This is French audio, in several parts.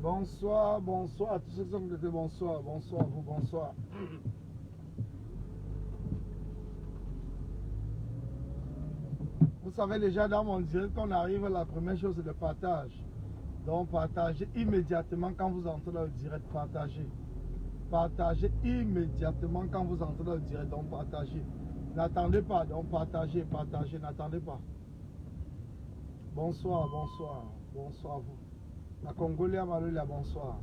Bonsoir, bonsoir à tous ceux qui sont connectés. Bonsoir, bonsoir à vous, bonsoir. Vous savez déjà dans mon direct qu'on arrive, la première chose c'est le partage. Donc partagez immédiatement quand vous entrez dans le direct, partagez. Partagez immédiatement quand vous entrez dans le direct, donc partagez. N'attendez pas, donc partagez, partagez, n'attendez pas. Bonsoir, bonsoir, bonsoir à vous. La Congolais Maloula, bonsoir.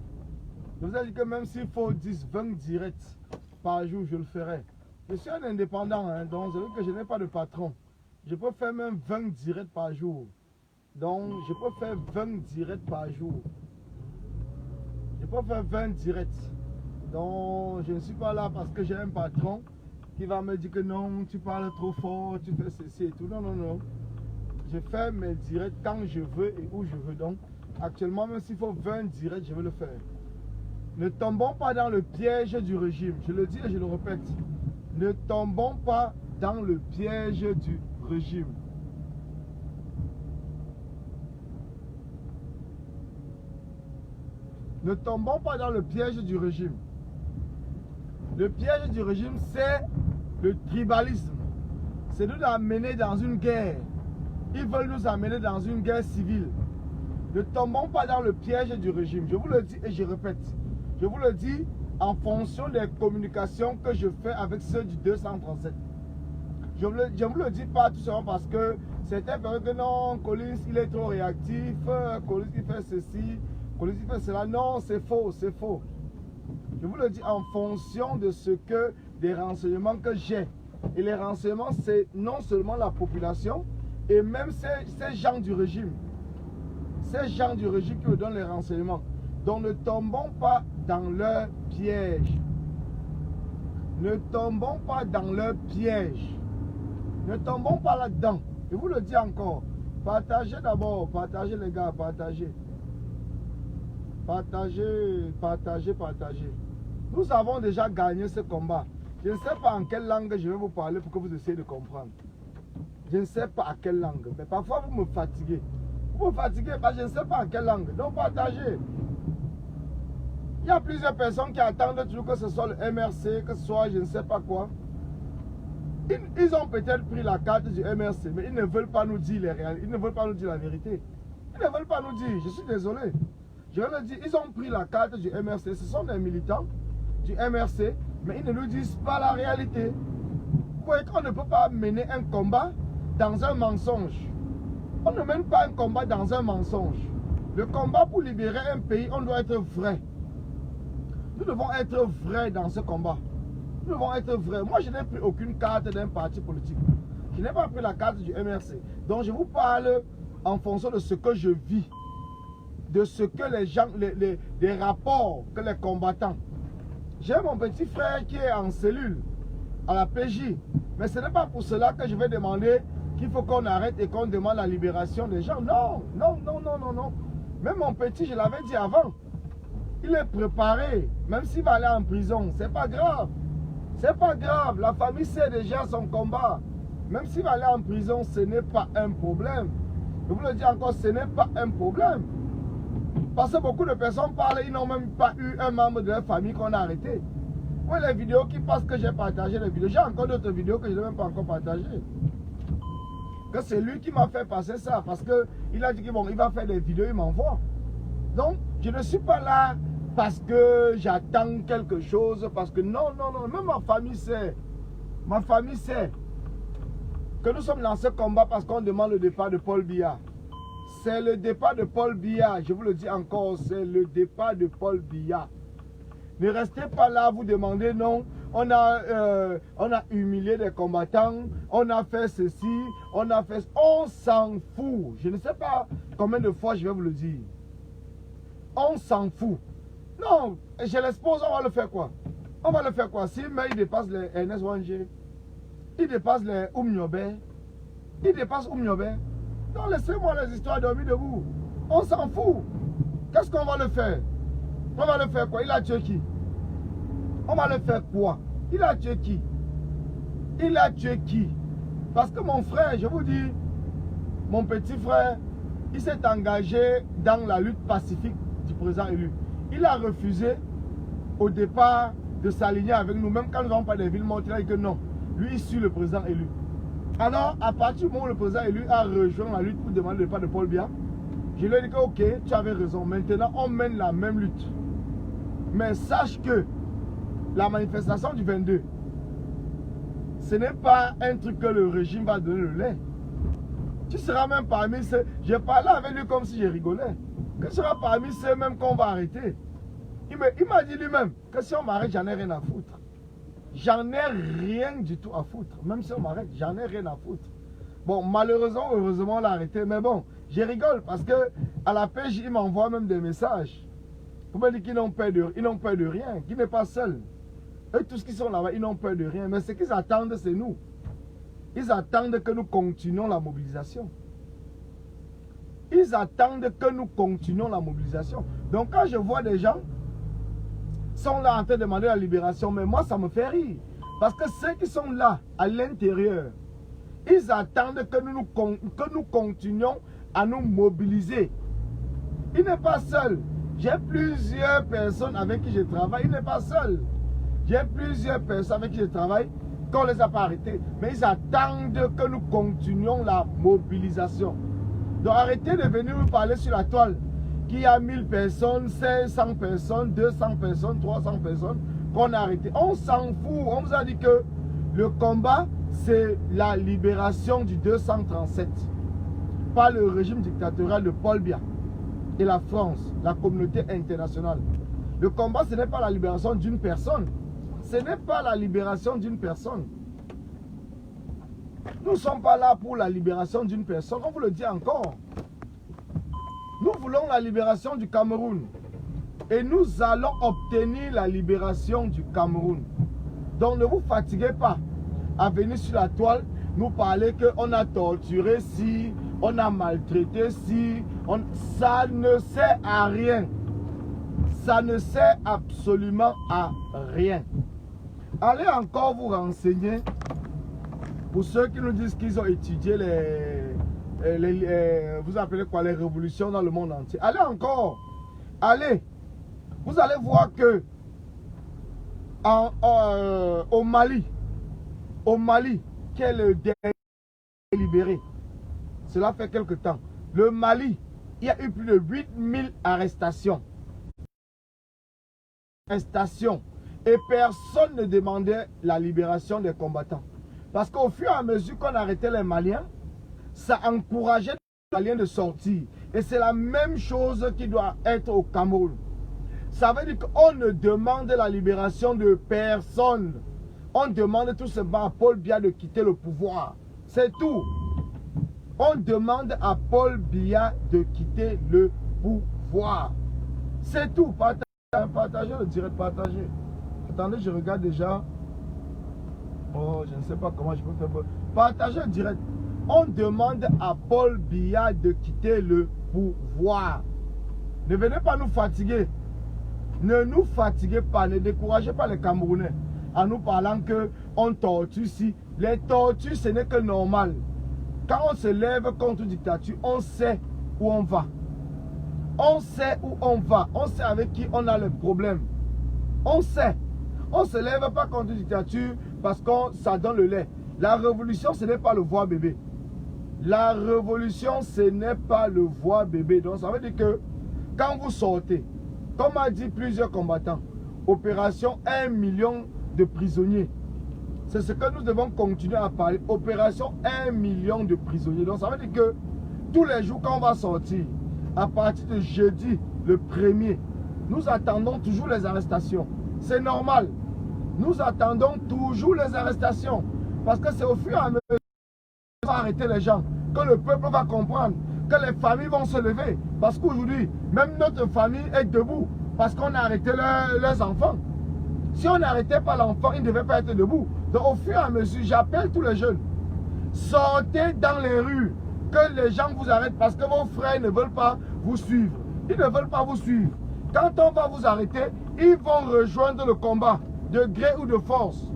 Je vous ai dit que même s'il faut 10, 20 directs par jour, je le ferai. Je suis un indépendant, hein, donc c'est vrai que je n'ai pas de patron. Je peux faire même 20 directs par jour. Donc, je peux faire 20 directs par jour. Je peux faire 20 directs. Donc, je ne suis pas là parce que j'ai un patron qui va me dire que non, tu parles trop fort, tu fais ceci et tout. Non, non, non. Je fais mes directs quand je veux et où je veux. Donc, actuellement, même s'il faut 20 directs, je vais le faire. Ne tombons pas dans le piège du régime. Je le dis et je le répète. Ne tombons pas dans le piège du régime. Ne tombons pas dans le piège du régime. Le piège du régime, c'est le tribalisme. C'est nous amener dans une guerre. Ils veulent nous amener dans une guerre civile. Ne tombons pas dans le piège du régime. Je vous le dis et je répète. Je vous le dis en fonction des communications que je fais avec ceux du 237. Je ne vous le dis pas tout simplement parce que certains pensent que non, Collins il est trop réactif, Collins il fait ceci, Collins il fait cela. Non, c'est faux, c'est faux. Je vous le dis en fonction de ce que, des renseignements que j'ai. Et les renseignements, c'est non seulement la population, et même ces gens du régime. Ces gens du régime qui me donnent les renseignements. Donc ne tombons pas dans leur piège. Ne tombons pas dans leur piège. Ne tombons pas là-dedans. Je vous le dis encore. Partagez d'abord. Partagez les gars. Partagez. Partagez. Partagez. Partagez. Nous avons déjà gagné ce combat. Je ne sais pas en quelle langue je vais vous parler pour que vous essayiez de comprendre. Je ne sais pas à quelle langue. Mais parfois vous me fatiguez. Vous me fatiguez parce que je ne sais pas en quelle langue. Donc partagez. Il y a plusieurs personnes qui attendent toujours que ce soit le MRC, que ce soit je ne sais pas quoi. Ils ont peut-être pris la carte du MRC, mais ils ne veulent pas nous dire les réalités. Ils ne veulent pas nous dire la vérité. Ils ne veulent pas nous dire. Je suis désolé. Je vais le dire. Ils ont pris la carte du MRC. Ce sont des militants du MRC, mais ils ne nous disent pas la réalité. Vous voyez qu'on ne peut pas mener un combat dans un mensonge. On ne mène pas un combat dans un mensonge. Le combat pour libérer un pays, on doit être vrai. Nous devons être vrais dans ce combat. Nous devons être vrais. Moi, je n'ai pris aucune carte d'un parti politique. Je n'ai pas pris la carte du MRC. Donc, je vous parle en fonction de ce que je vis. De ce que les gens, des rapports que les combattants. J'ai mon petit frère qui est en cellule à la PJ. Mais ce n'est pas pour cela que je vais demander qu'il faut qu'on arrête et qu'on demande la libération des gens. Non, non, non, non, non, non. Même mon petit, je l'avais dit avant. Il est préparé. Même s'il va aller en prison, c'est pas grave. C'est pas grave. La famille sait déjà son combat. Même s'il va aller en prison, ce n'est pas un problème. Je vous le dis encore, ce n'est pas un problème. Parce que beaucoup de personnes parlent, ils n'ont même pas eu un membre de leur famille qu'on a arrêté. Oui, les vidéos qui passent que j'ai partagé, les vidéos. J'ai encore d'autres vidéos que je n'ai même pas encore partagées. Que c'est lui qui m'a fait passer ça. Parce qu'il a dit qu'il bon, il va faire des vidéos, il m'envoie. Donc, je ne suis pas là parce que j'attends quelque chose. Parce que non, non, non. Même ma famille sait. Ma famille sait que nous sommes dans ce combat parce qu'on demande le départ de Paul Biya. C'est le départ de Paul Biya. Je vous le dis encore, c'est le départ de Paul Biya. Ne restez pas là, vous demandez non. On a humilié des combattants. On a fait ceci. On a fait... On s'en fout. Je ne sais pas combien de fois je vais vous le dire. On s'en fout. Non, je l'expose, on va le faire quoi? On va le faire quoi? Si mais il dépasse les NS1G, il dépasse les Oumniobe, il dépasse Oumniobe. Non, laissez-moi les histoires dormir debout. On s'en fout. Qu'est-ce qu'on va le faire? On va le faire quoi? Il a tué qui? On va le faire quoi? Il a tué qui? Il a tué qui? Parce que mon frère, je vous dis, mon petit frère, il s'est engagé dans la lutte pacifique du du président élu. Il a refusé au départ de s'aligner avec nous, même quand nous n'avons pas des villes mortes, il a dit que non, lui il suit le président élu. Alors, à partir du moment où le président élu a rejoint la lutte pour demander le départ de Paul Biya, je lui ai dit que ok, tu avais raison, maintenant on mène la même lutte. Mais sache que la manifestation du 22, ce n'est pas un truc que le régime va donner le lait. Tu seras même parmi ceux, j'ai parlé avec lui comme si je rigolais, que tu seras parmi ceux même qu'on va arrêter. Il m'a dit lui-même que si on m'arrête, j'en ai rien à foutre. J'en ai rien du tout à foutre. Même si on m'arrête, j'en ai rien à foutre. Bon, malheureusement, heureusement, on l'a arrêté. Mais bon, je rigole parce que à la pêche, il m'envoie même des messages. Pour me dire qu'ils n'ont peur de rien, qu'ils n'est pas seul. Eux, tous qui sont là-bas, ils n'ont peur de rien. Mais ce qu'ils attendent, c'est nous. Ils attendent que nous continuions la mobilisation. Ils attendent que nous continuions la mobilisation. Donc quand je vois des gens sont là en train de demander la libération, mais moi ça me fait rire. Parce que ceux qui sont là à l'intérieur, ils attendent que nous continuions à nous mobiliser. Il n'est pas seul. J'ai plusieurs personnes avec qui je travaille. Il n'est pas seul. J'ai plusieurs personnes avec qui je travaille qu'on ne les a pas arrêtés. Mais ils attendent que nous continuions la mobilisation. Donc arrêtez de venir nous parler sur la toile qu'il y a 1000 personnes, 500 personnes, 200 personnes, 300 personnes qu'on a arrêté. On s'en fout. On vous a dit que le combat, c'est la libération du 237 par le régime dictatorial de Paul Biya et la France, la communauté internationale. Le combat, ce n'est pas la libération d'une personne. Ce n'est pas la libération d'une personne. Nous ne sommes pas là pour la libération d'une personne. On vous le dit encore. Nous voulons la libération du Cameroun. Et nous allons obtenir la libération du Cameroun. Donc ne vous fatiguez pas à venir sur la toile nous parler qu'on a torturé si, on a maltraité si. Ça ne sert à rien. Ça ne sert absolument à rien. Allez encore vous renseigner. Pour ceux qui nous disent qu'ils ont étudié vous appelez quoi, les révolutions dans le monde entier. Allez encore. Allez. Vous allez voir que au Mali, qui est le dernier libéré, cela fait quelque temps. Le Mali, il y a eu plus de 8000 arrestations. Et personne ne demandait la libération des combattants. Parce qu'au fur et à mesure qu'on arrêtait les Maliens, ça encourageait les Maliens de sortir. Et c'est la même chose qui doit être au Cameroun. Ça veut dire qu'on ne demande la libération de personne. On demande tout simplement à Paul Biya de quitter le pouvoir. C'est tout. On demande à Paul Biya de quitter le pouvoir. C'est tout. Partagez le direct, partagez. Attendez, je regarde déjà. Oh, je ne sais pas comment je peux faire. Partagez le direct. On demande à Paul Biya de quitter le pouvoir. Ne venez pas nous fatiguer. Ne nous fatiguez pas, ne découragez pas les Camerounais en nous parlant qu'on torture ici. Les tortures, ce n'est que normal. Quand on se lève contre une dictature, on sait où on va. On sait où on va. On sait avec qui on a le problème. On sait. On ne se lève pas contre une dictature parce que ça donne le lait. La révolution, ce n'est pas le voir bébé. La révolution, ce n'est pas le voir bébé. Donc ça veut dire que quand vous sortez, comme a dit plusieurs combattants, opération 1 million de prisonniers. C'est ce que nous devons continuer à parler. Opération 1 million de prisonniers. Donc ça veut dire que tous les jours quand on va sortir, à partir de jeudi, le 1er, nous attendons toujours les arrestations. C'est normal. Nous attendons toujours les arrestations. Parce que c'est au fur et à mesure qu'on va arrêter les gens, que le peuple va comprendre, que les familles vont se lever. Parce qu'aujourd'hui, même notre famille est debout. Parce qu'on a arrêté leurs enfants. Si on n'arrêtait pas l'enfant, il ne devait pas être debout. Donc au fur et à mesure, j'appelle tous les jeunes. Sortez dans les rues. Que les gens vous arrêtent parce que vos frères ne veulent pas vous suivre. Ils ne veulent pas vous suivre. Quand on va vous arrêter, ils vont rejoindre le combat, de gré ou de force.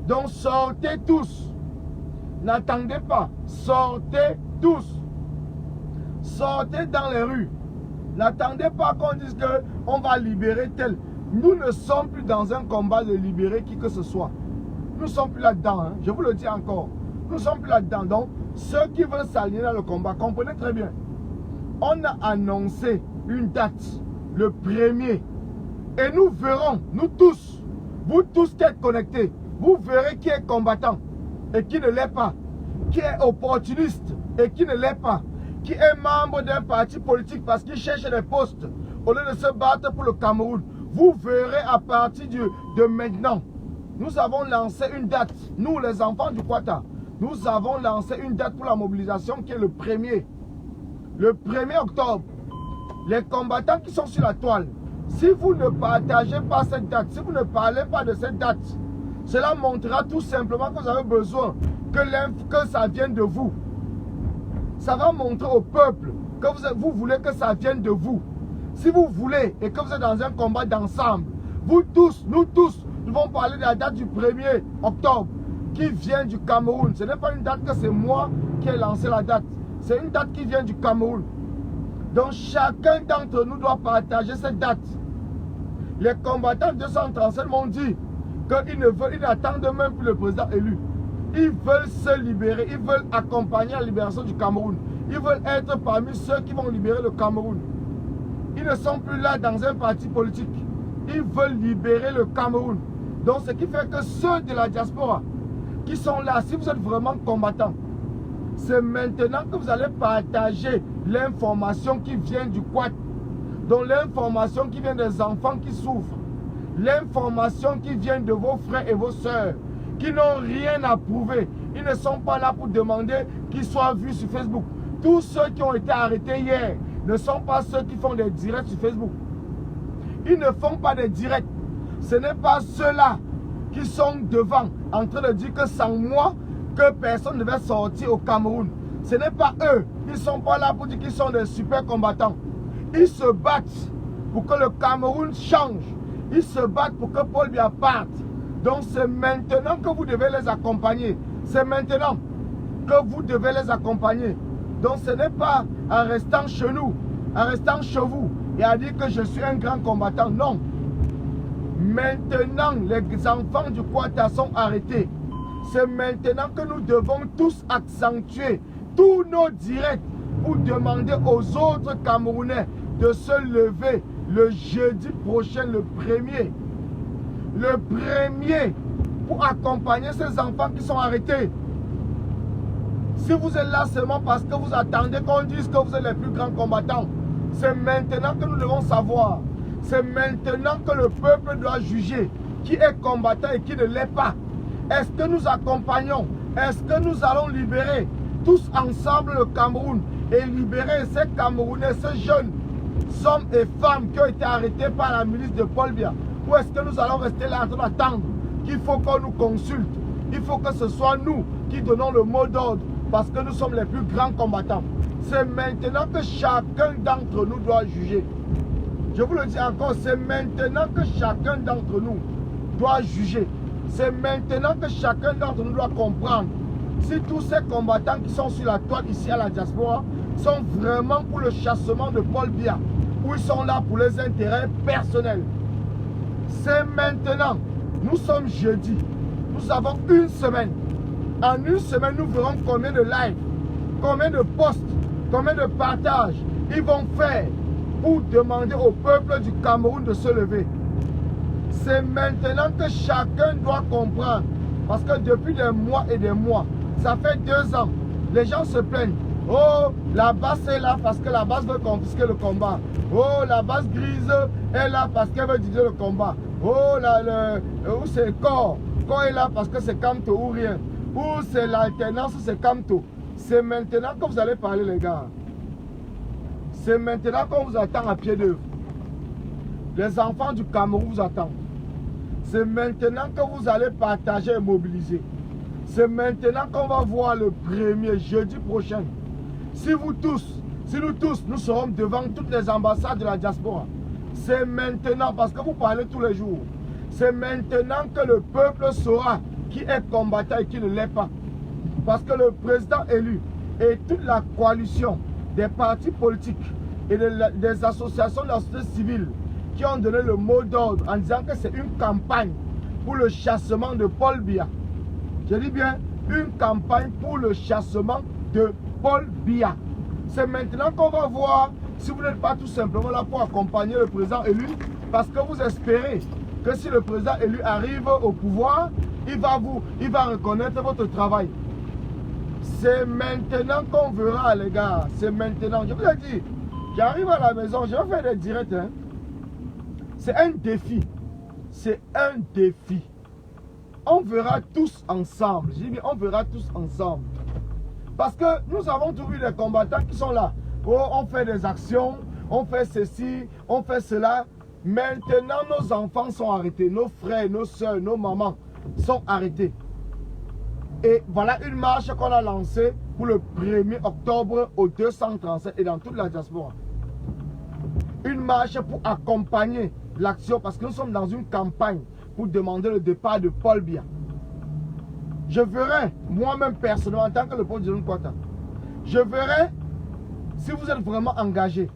Donc sortez tous. N'attendez pas. Sortez tous. Sortez dans les rues. N'attendez pas qu'on dise qu'on va libérer tel. Nous ne sommes plus dans un combat de libérer qui que ce soit. Nous ne sommes plus là-dedans, hein. Je vous le dis encore. Nous ne sommes plus là-dedans. Donc, ceux qui veulent s'aligner dans le combat, comprenez très bien. On a annoncé une date, le 1er. Et nous verrons, nous tous, vous tous qui êtes connectés, vous verrez qui est combattant et qui ne l'est pas. Qui est opportuniste et qui ne l'est pas. Qui est membre d'un parti politique parce qu'il cherche des postes au lieu de se battre pour le Cameroun. Vous verrez à partir de maintenant. Nous avons lancé une date. Nous, les enfants du Kwata, nous avons lancé une date pour la mobilisation qui est le 1er. Le 1er octobre. Les combattants qui sont sur la toile, si vous ne partagez pas cette date, si vous ne parlez pas de cette date, cela montrera tout simplement que vous avez besoin que ça vienne de vous. Ça va montrer au peuple que vous voulez que ça vienne de vous. Si vous voulez et que vous êtes dans un combat d'ensemble, vous tous, nous tous, nous allons parler de la date du 1er octobre qui vient du Cameroun. Ce n'est pas une date que c'est moi qui ai lancé la date. C'est une date qui vient du Cameroun. Donc chacun d'entre nous doit partager cette date. Les combattants de 237 m'ont dit qu'ils n'attendent même plus le président élu. Ils veulent se libérer, ils veulent accompagner la libération du Cameroun. Ils veulent être parmi ceux qui vont libérer le Cameroun. Ils ne sont plus là dans un parti politique. Ils veulent libérer le Cameroun. Donc ce qui fait que ceux de la diaspora qui sont là, si vous êtes vraiment combattants, c'est maintenant que vous allez partager l'information qui vient du Quad. Donc l'information qui vient des enfants qui souffrent. L'information qui vient de vos frères et vos sœurs qui n'ont rien à prouver. Ils ne sont pas là pour demander qu'ils soient vus sur Facebook. Tous ceux qui ont été arrêtés hier ne sont pas ceux qui font des directs sur Facebook. Ils ne font pas des directs. Ce n'est pas ceux-là qui sont devant en train de dire que sans moi, que personne ne va sortir au Cameroun. Ce n'est pas eux. Ils ne sont pas là pour dire qu'ils sont des super combattants. Ils se battent pour que le Cameroun change. Ils se battent pour que Paul Biya parte. Donc c'est maintenant que vous devez les accompagner. C'est maintenant que vous devez les accompagner. Donc ce n'est pas en restant chez nous, en restant chez vous et à dire que je suis un grand combattant. Non. Maintenant, les enfants du Kwata sont arrêtés. C'est maintenant que nous devons tous accentuer tous nos directs pour demander aux autres Camerounais de se lever le jeudi prochain, le 1er. Le 1er pour accompagner ces enfants qui sont arrêtés. Si vous êtes là seulement parce que vous attendez qu'on dise que vous êtes les plus grands combattants, c'est maintenant que nous devons savoir. C'est maintenant que le peuple doit juger qui est combattant et qui ne l'est pas. Est-ce que nous accompagnons? Est-ce que nous allons libérer tous ensemble le Cameroun et libérer ces Camerounais, ces jeunes hommes et femmes qui ont été arrêtés par la milice de Paul Biya? Ou est-ce que nous allons rester là en train d'attendre qu'il faut qu'on nous consulte? Il faut que ce soit nous qui donnons le mot d'ordre parce que nous sommes les plus grands combattants. C'est maintenant que chacun d'entre nous doit juger. Je vous le dis encore, c'est maintenant que chacun d'entre nous doit juger. C'est maintenant que chacun d'entre nous doit comprendre si tous ces combattants qui sont sur la toile ici à la diaspora sont vraiment pour le chassement de Paul Biya ou ils sont là pour les intérêts personnels. C'est maintenant. Nous sommes jeudi. Nous avons une semaine. En une semaine, nous verrons combien de lives, combien de posts, combien de partages ils vont faire pour demander au peuple du Cameroun de se lever. C'est maintenant que chacun doit comprendre. Parce que depuis des mois et des mois, ça fait 2 ans, les gens se plaignent. Oh, la base est là parce que la base veut confisquer le combat. Oh, la base grise est là parce qu'elle veut diviser le combat. Oh, où c'est corps. Corps est là parce que c'est Kamto ou rien. Ou c'est l'alternance ou c'est Kamto. C'est maintenant que vous allez parler, les gars. C'est maintenant qu'on vous attend à pied d'œuvre. Les enfants du Cameroun vous attendent. C'est maintenant que vous allez partager et mobiliser. C'est maintenant qu'on va voir le 1er jeudi prochain. Si vous tous, si nous tous, nous serons devant toutes les ambassades de la diaspora. C'est maintenant, parce que vous parlez tous les jours. C'est maintenant que le peuple saura qui est combattant et qui ne l'est pas. Parce que le président élu et toute la coalition des partis politiques et des associations de la société civile qui ont donné le mot d'ordre en disant que c'est une campagne pour le chassement de Paul Biya. Je dis bien une campagne pour le chassement de Paul Biya. C'est maintenant qu'on va voir si vous n'êtes pas tout simplement là pour accompagner le président élu, parce que vous espérez que si le président élu arrive au pouvoir, il va reconnaître votre travail. C'est maintenant qu'on verra, les gars. C'est maintenant. Je vous ai dit, j'arrive à la maison, je vais faire des directs. Hein. C'est un défi. C'est un défi. On verra tous ensemble. Je dis bien, on verra tous ensemble. Parce que nous avons trouvé des combattants qui sont là. Oh, on fait des actions, on fait ceci, on fait cela. Maintenant, nos enfants sont arrêtés. Nos frères, nos soeurs, nos mamans sont arrêtés. Et voilà une marche qu'on a lancée pour le 1er octobre au 237 et dans toute la diaspora. Une marche pour accompagner l'action parce que nous sommes dans une campagne pour demander le départ de Paul Biya. Je verrai, moi-même personnellement, en tant que le pôle de Kwata, je verrai si vous êtes vraiment engagé.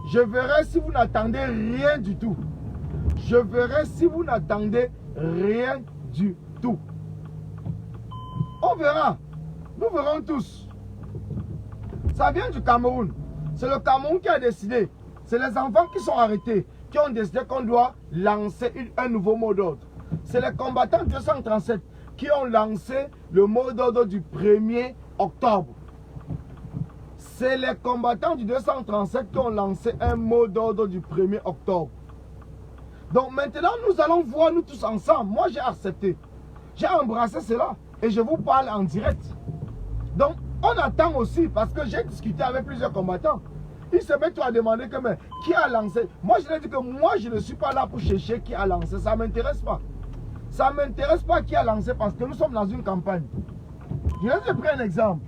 Je verrai si vous n'attendez rien du tout. Je verrai si vous n'attendez rien du tout. On verra. Nous verrons tous. Ça vient du Cameroun. C'est le Cameroun qui a décidé. C'est les enfants qui sont arrêtés, qui ont décidé qu'on doit lancer un nouveau mot d'ordre. C'est les combattants 237 qui ont lancé le mot d'ordre du 1er octobre. C'est les combattants du 237 qui ont lancé un mot d'ordre du 1er octobre. Donc maintenant, nous allons voir nous tous ensemble. Moi, j'ai accepté. J'ai embrassé cela. Et je vous parle en direct. Donc, on attend aussi, parce que j'ai discuté avec plusieurs combattants. Ils se mettent à demander que, mais, qui a lancé? Moi, je leur ai dit que moi, je ne suis pas là pour chercher qui a lancé. Ça ne m'intéresse pas. Ça ne m'intéresse pas qui a lancé parce que nous sommes dans une campagne. Je vais vous prendre un exemple.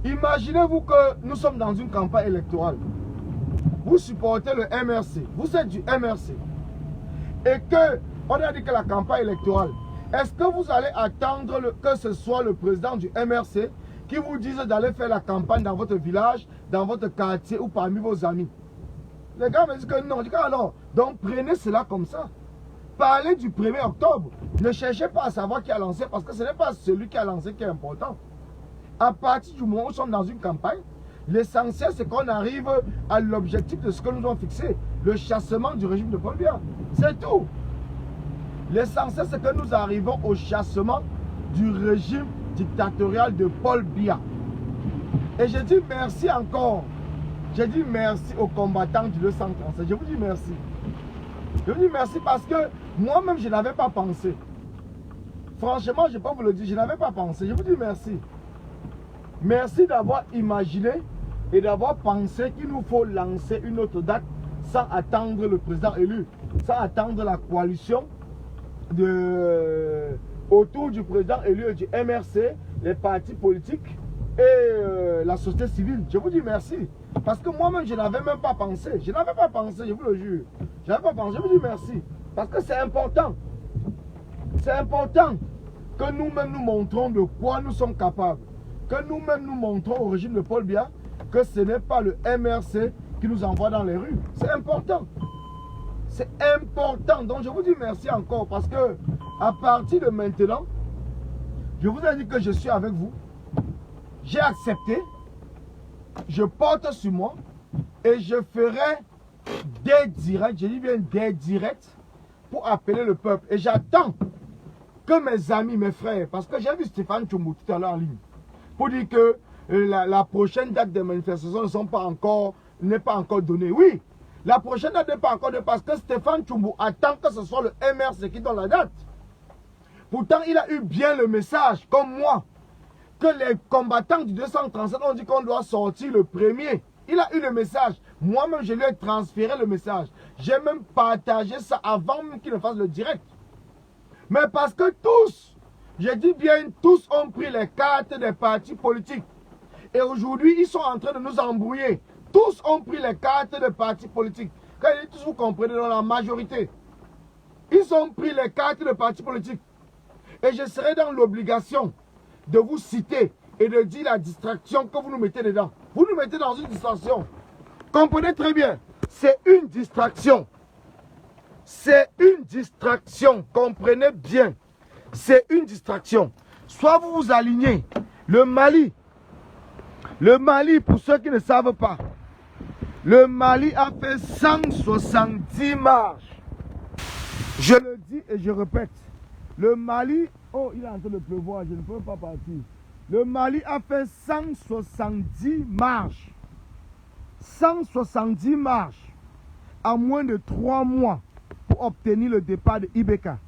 Imaginez-vous que nous sommes dans une campagne électorale. Vous supportez le MRC. Vous êtes du MRC. Et que, on a dit que la campagne électorale, est-ce que vous allez attendre que ce soit le président du MRC qui vous dise d'aller faire la campagne dans votre village, dans votre quartier ou parmi vos amis? Les gars me disent que non. Je dis que alors, donc prenez cela comme ça. Parlez du 1er octobre. Ne cherchez pas à savoir qui a lancé parce que ce n'est pas celui qui a lancé qui est important. À partir du moment où nous sommes dans une campagne, l'essentiel c'est qu'on arrive à l'objectif de ce que nous avons fixé, le chassement du régime de Paul Biya. C'est tout. L'essentiel, c'est que nous arrivons au chassement du régime dictatorial de Paul Biya. Et je dis merci encore. Je dis merci aux combattants du 237. Je vous dis merci. Je vous dis merci parce que moi-même, je n'avais pas pensé. Franchement, je ne vais pas vous le dire, je n'avais pas pensé. Je vous dis merci. Merci d'avoir imaginé et d'avoir pensé qu'il nous faut lancer une autre date sans attendre le président élu, sans attendre la coalition autour du président élu et du MRC, les partis politiques et la société civile. Je vous dis merci. Parce que moi-même, je n'avais même pas pensé. Je n'avais pas pensé, je vous le jure. Je n'avais pas pensé. Je vous dis merci. Parce que c'est important. C'est important que nous-mêmes nous montrons de quoi nous sommes capables. Que nous-mêmes nous montrons au régime de Paul Biya que ce n'est pas le MRC qui nous envoie dans les rues. C'est important. C'est important. Donc je vous dis merci encore parce que à partir de maintenant, je vous ai dit que je suis avec vous. J'ai accepté. Je porte sur moi et je ferai des directs, je dis bien des directs pour appeler le peuple. Et j'attends que mes amis, mes frères, parce que j'ai vu Stéphane Tchoumbou tout à l'heure en ligne, pour dire que la prochaine date des manifestations n'est pas encore donnée. Oui, la prochaine date n'est pas encore donnée parce que Stéphane Tchoumbou attend que ce soit le MRC qui donne la date. Pourtant, il a eu bien le message, comme moi, que les combattants du 237 ont dit qu'on doit sortir le 1er. Il a eu le message. Moi-même, je lui ai transféré le message. J'ai même partagé ça avant même qu'il ne fasse le direct. Mais parce que tous, je dis bien tous, ont pris les cartes des partis politiques. Et aujourd'hui, ils sont en train de nous embrouiller. Tous ont pris les cartes des partis politiques. Quand je dis tous, vous comprenez, dans la majorité. Ils ont pris les cartes des partis politiques. Et je serai dans l'obligation de vous citer et de dire la distraction que vous nous mettez dedans. Vous nous mettez dans une distraction. Comprenez très bien. C'est une distraction. C'est une distraction. Comprenez bien. C'est une distraction. Soit vous vous alignez. Le Mali, pour ceux qui ne savent pas, le Mali a fait 170 marches. Je le dis et je répète. Le Mali, oh, il est en train de pleuvoir, je ne peux pas partir. Le Mali a fait 170 marches. 170 marches en moins de 3 mois pour obtenir le départ de Ibeka.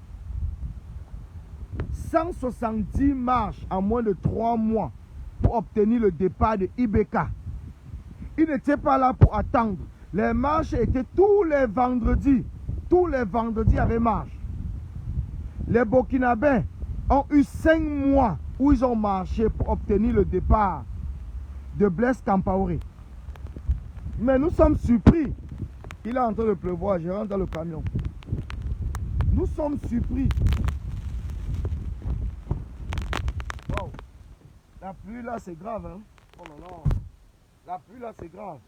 170 marches en moins de 3 mois pour obtenir le départ de Ibeka. Ils n'étaient pas là pour attendre. Les marches étaient tous les vendredis. Tous les vendredis, il y avait marche. Les Burkinabés ont eu 5 mois où ils ont marché pour obtenir le départ de Blaise Compaoré. Mais nous sommes surpris. Il est en train de pleuvoir, je rentre dans le camion. Nous sommes surpris. Wow. La pluie là, c'est grave, hein? Oh là là. La pluie là, c'est grave.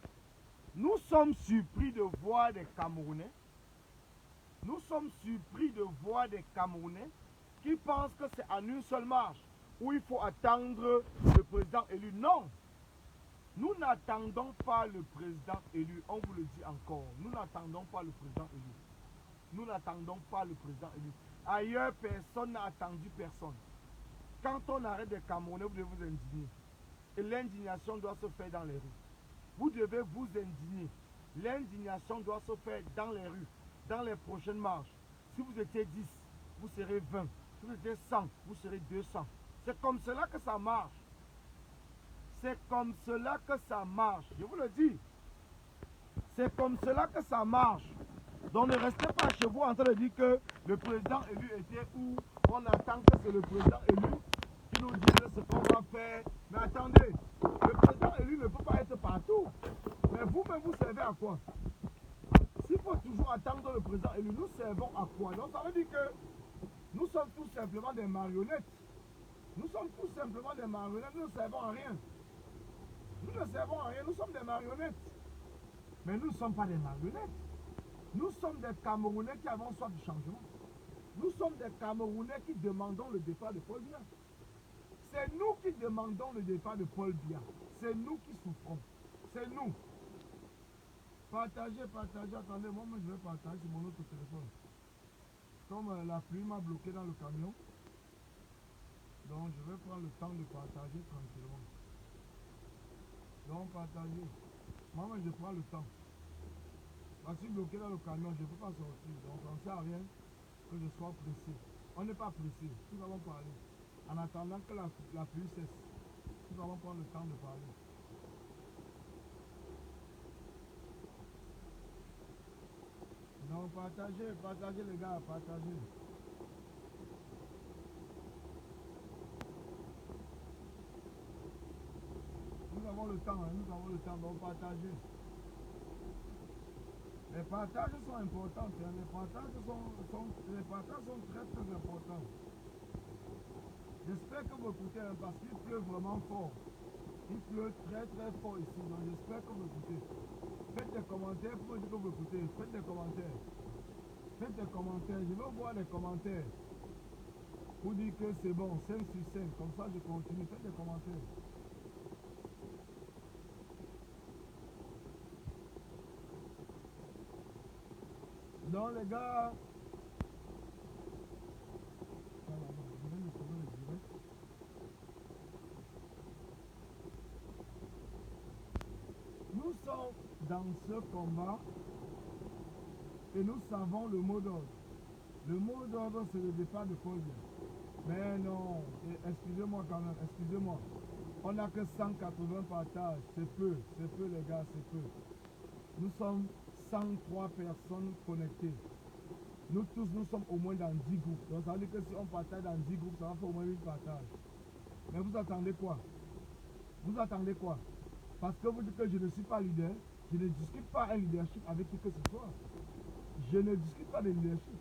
Nous sommes surpris de voir des Camerounais. Nous sommes surpris de voir des Camerounais qui pensent que c'est en une seule marche où il faut attendre le président élu. Non! Nous n'attendons pas le président élu. On vous le dit encore. Nous n'attendons pas le président élu. Nous n'attendons pas le président élu. Ailleurs, personne n'a attendu personne. Quand on arrête des Camerounais, vous devez vous indigner. Et l'indignation doit se faire dans les rues. Vous devez vous indigner. L'indignation doit se faire dans les rues, dans les prochaines marches. Si vous étiez 10, vous serez 20. Si vous étiez 100, vous serez 200. C'est comme cela que ça marche. C'est comme cela que ça marche. Je vous le dis. C'est comme cela que ça marche. Donc ne restez pas chez vous en train de dire que le président élu était où. On attend que c'est le président élu qui nous dise ce qu'on va faire. Mais attendez, le président élu ne peut pas être partout. Mais vous-même, vous servez à quoi? S'il faut toujours attendre le président élu, nous servons à quoi? Donc ça veut dire que nous sommes tout simplement des marionnettes. Nous sommes tout simplement des marionnettes, nous ne servons à rien. Nous ne servons à rien, nous sommes des marionnettes. Mais nous ne sommes pas des marionnettes. Nous sommes des Camerounais qui avons soif du changement. Nous sommes des Camerounais qui demandons le départ de Paul Biya. C'est nous qui demandons le départ de Paul Biya. C'est nous qui souffrons. C'est nous. Partagez, partagez. Attendez, moi je vais partager sur mon autre téléphone. Comme la pluie m'a bloqué dans le camion, donc je vais prendre le temps de partager tranquillement. Donc partagez. Moi je prends le temps. Je suis bloqué dans le camion, je ne peux pas sortir. Donc ça ne sert à rien que je sois pressé. On n'est pas pressé, nous allons parler. En attendant que la pluie cesse, nous allons prendre le temps de parler. Donc partagez, partagez les gars, partagez. Nous avons le temps, hein, nous avons le temps, donc partagez. Les partages sont importants, hein, les partages sont très très importants. J'espère que vous écoutez, hein, parce qu'il pleut vraiment fort. Il pleut très très fort ici, donc j'espère que vous écoutez. Faites des commentaires pour dire que vous écoutez. Faites des commentaires. Faites des commentaires. Je veux voir les commentaires. Pour dire que c'est bon, 5 sur 5. Comme ça, je continue. Faites des commentaires. Donc, les gars. Je vais me trouver le direct. Nous sommes dans ce combat. Et nous savons le mot d'ordre. Le mot d'ordre, c'est le départ de Paul Biya. Mais non, excusez-moi quand même, excusez-moi. On n'a que 180 partages, c'est peu les gars, c'est peu. Nous sommes 103 personnes connectées. Nous tous, nous sommes au moins dans 10 groupes. Donc ça veut dire que si on partage dans 10 groupes, ça va faire au moins 8 partages. Mais vous attendez quoi? Vous attendez quoi? Parce que vous dites que je ne suis pas leader, je ne discute pas un leadership avec qui que ce soit. Je ne discute pas de leadership.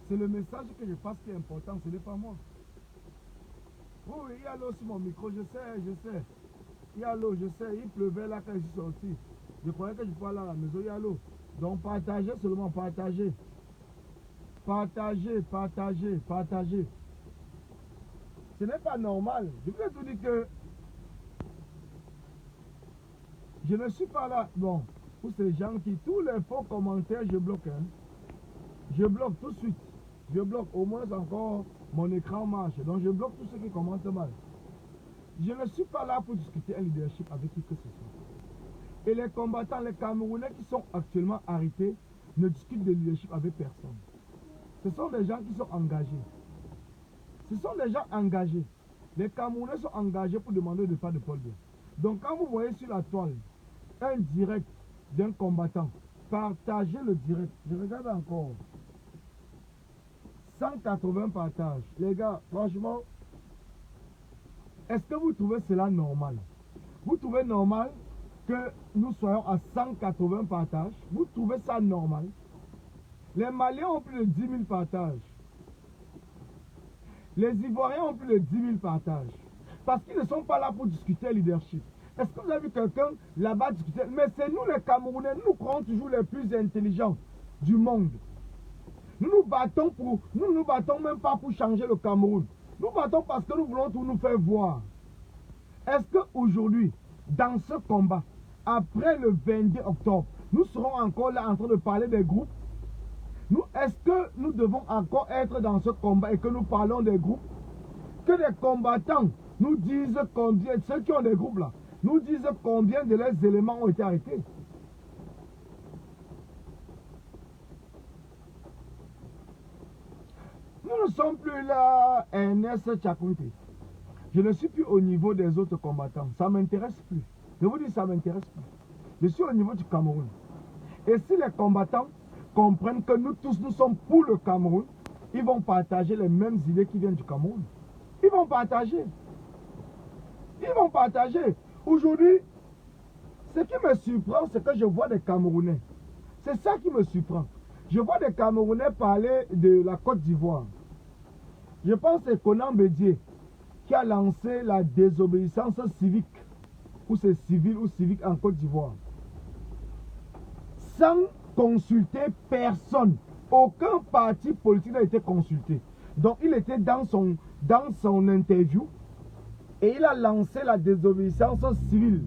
C'est le message que je passe qui est important, ce n'est pas moi. Oui, il y a l'eau sur mon micro, je sais. Il y a l'eau, je sais, il pleuvait là quand je suis sorti. Je croyais que je pouvais aller à la maison, il y a l'eau. Donc partagez seulement, partagez. Partagez, partagez, partagez. Ce n'est pas normal. Je voulais tout dire que je ne suis pas là. Bon, pour ces gens qui, tous les faux commentaires, je bloque. Hein. Je bloque tout de suite. Je bloque. Au moins encore, mon écran marche. Donc je bloque tous ceux qui commentent mal. Je ne suis pas là pour discuter un leadership avec qui que ce soit. Et les combattants, les Camerounais qui sont actuellement arrêtés, ne discutent de leadership avec personne. Ce sont des gens qui sont engagés. Ce sont des gens engagés. Les Camerounais sont engagés pour demander le départ de Paul Biya. Donc quand vous voyez sur la toile un direct d'un combattant, partagez le direct. Je regarde encore. 180 partages. Les gars, franchement, est-ce que vous trouvez cela normal? Vous trouvez normal que nous soyons à 180 partages? Vous trouvez ça normal? Les Maliens ont plus de 10 000 partages. Les Ivoiriens ont plus de 10 000 partages. Parce qu'ils ne sont pas là pour discuter leadership. Est-ce que vous avez vu quelqu'un là-bas discuter? Mais c'est nous les Camerounais, nous croyons toujours les plus intelligents du monde. Nous nous battons pour, nous ne nous battons même pas pour changer le Cameroun. Nous battons parce que nous voulons tout nous faire voir. Est-ce qu'aujourd'hui, dans ce combat, après le 22 octobre, nous serons encore là en train de parler des groupes? Est-ce que nous devons encore être dans ce combat et que nous parlons des groupes? Que les combattants nous disent combien, ceux qui ont des groupes là, nous disent combien de leurs éléments ont été arrêtés. Nous ne sommes plus là, NS Tchakounte. Je ne suis plus au niveau des autres combattants. Ça ne m'intéresse plus. Je vous dis, ça ne m'intéresse plus. Je suis au niveau du Cameroun. Et si les combattants comprennent que nous tous, nous sommes pour le Cameroun, ils vont partager les mêmes idées qui viennent du Cameroun. Ils vont partager. Ils vont partager. Aujourd'hui, ce qui me surprend, c'est que je vois des Camerounais. C'est ça qui me surprend. Je vois des Camerounais parler de la Côte d'Ivoire. Je pense que c'est Conan Bédié qui a lancé la désobéissance civique, ou c'est civil ou civique en Côte d'Ivoire. Sans consulter personne. Aucun parti politique n'a été consulté. Donc il était dans son interview et il a lancé la désobéissance civile.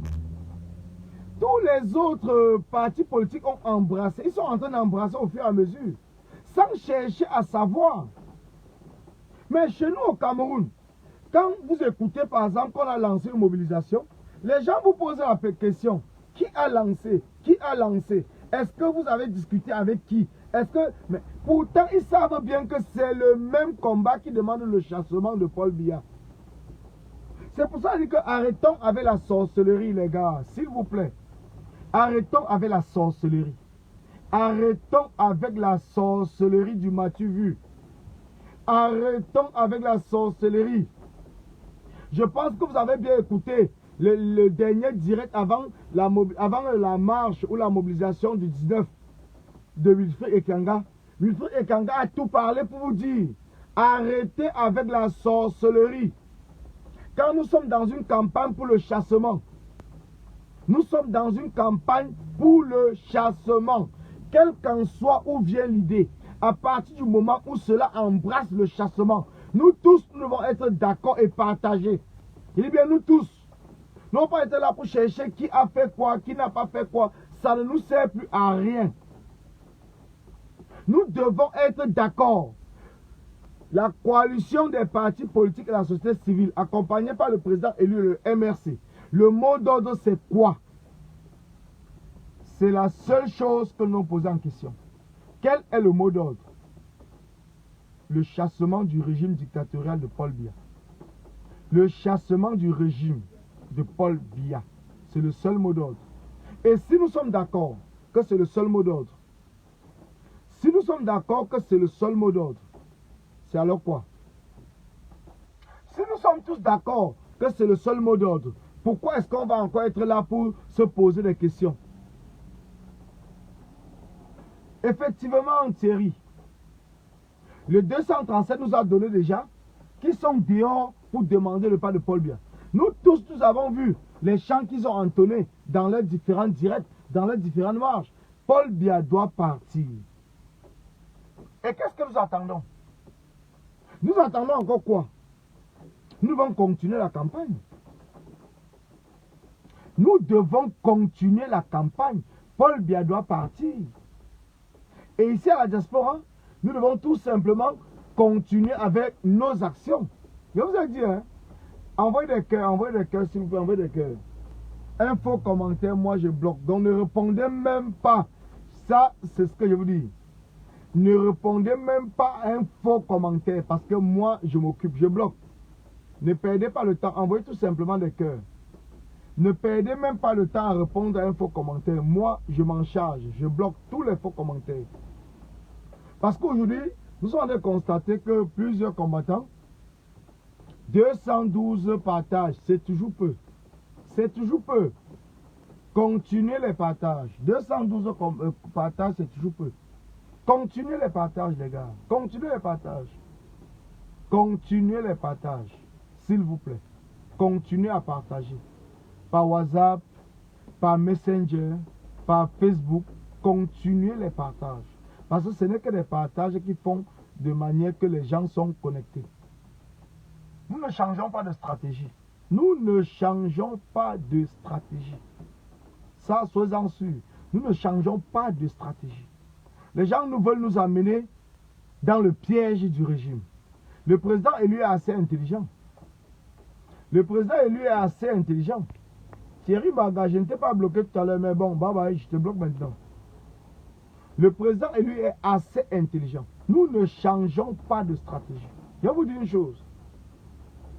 Tous les autres partis politiques ont embrassé. Ils sont en train d'embrasser au fur et à mesure, sans chercher à savoir. Mais chez nous au Cameroun, quand vous écoutez par exemple qu'on a lancé une mobilisation, les gens vous posent la question, qui a lancé? Qui a lancé? Est-ce que vous avez discuté avec qui? Est-ce que... Mais pourtant, ils savent bien que c'est le même combat qui demande le chassement de Paul Biya. C'est pour ça que je dis que arrêtons avec la sorcellerie, les gars, s'il vous plaît. Arrêtons avec la sorcellerie. Arrêtons avec la sorcellerie du Mathieu Vu. Arrêtons avec la sorcellerie. Je pense que vous avez bien écouté le dernier direct avant la marche ou la mobilisation du 19 de Wilfried Ekanga. Wilfried Ekanga a tout parlé pour vous dire, arrêtez avec la sorcellerie. Quand nous sommes dans une campagne pour le chassement, nous sommes dans une campagne pour le chassement. Quel qu'en soit où vient l'idée, à partir du moment où cela embrasse le chassement, nous tous, nous devons être d'accord et partager. Il dit bien nous tous. Nous n'avons pas été là pour chercher qui a fait quoi, qui n'a pas fait quoi. Ça ne nous sert plus à rien. Nous devons être d'accord. La coalition des partis politiques et la société civile, accompagnée par le président élu, le MRC, le mot d'ordre c'est quoi? C'est la seule chose que nous posons en question. Quel est le mot d'ordre? Le chassement du régime dictatorial de Paul Biya. Le chassement du régime de Paul Biya. C'est le seul mot d'ordre. Et si nous sommes d'accord que c'est le seul mot d'ordre, si nous sommes d'accord que c'est le seul mot d'ordre, c'est alors quoi? Si nous sommes tous d'accord que c'est le seul mot d'ordre, pourquoi est-ce qu'on va encore être là pour se poser des questions? Effectivement, Thierry, le 237 nous a donné déjà qui sont dehors pour demander le pas de Paul Biya. Nous tous, nous avons vu les chants qu'ils ont entonnés dans leurs différents directs dans les différentes marches. Paul Biya doit partir. Et qu'est-ce que nous attendons? Nous attendons encore quoi? Nous devons continuer la campagne. Nous devons continuer la campagne. Paul Biya doit partir. Et ici à la diaspora, nous devons tout simplement continuer avec nos actions. Je vous ai dit, hein, envoyez des cœurs, s'il vous plaît, envoyez des cœurs. Un faux commentaire, moi je bloque. Donc ne répondez même pas. Ça, c'est ce que je vous dis. Ne répondez même pas à un faux commentaire parce que moi, je m'occupe, je bloque. Ne perdez pas le temps, envoyez tout simplement des cœurs. Ne perdez même pas le temps à répondre à un faux commentaire. Moi, je m'en charge, je bloque tous les faux commentaires. Parce qu'aujourd'hui, nous sommes en train de constater que plusieurs combattants, 212 partages, c'est toujours peu. C'est toujours peu. Continuez les partages. 212 partages, c'est toujours peu. Continuez les partages, les gars. Continuez les partages. Continuez les partages. S'il vous plaît. Continuez à partager. Par WhatsApp, par Messenger, par Facebook. Continuez les partages. Parce que ce n'est que des partages qui font de manière que les gens sont connectés. Nous ne changeons pas de stratégie. Nous ne changeons pas de stratégie. Ça, soyez-en sûrs. Nous ne changeons pas de stratégie. Les gens nous veulent nous amener dans le piège du régime. Le président élu est assez intelligent. Le président élu est assez intelligent. Thierry Baga, je ne t'ai pas bloqué tout à l'heure, mais bon, bye bye, je te bloque maintenant. Le président élu est assez intelligent. Nous ne changeons pas de stratégie. Je vais vous dire une chose.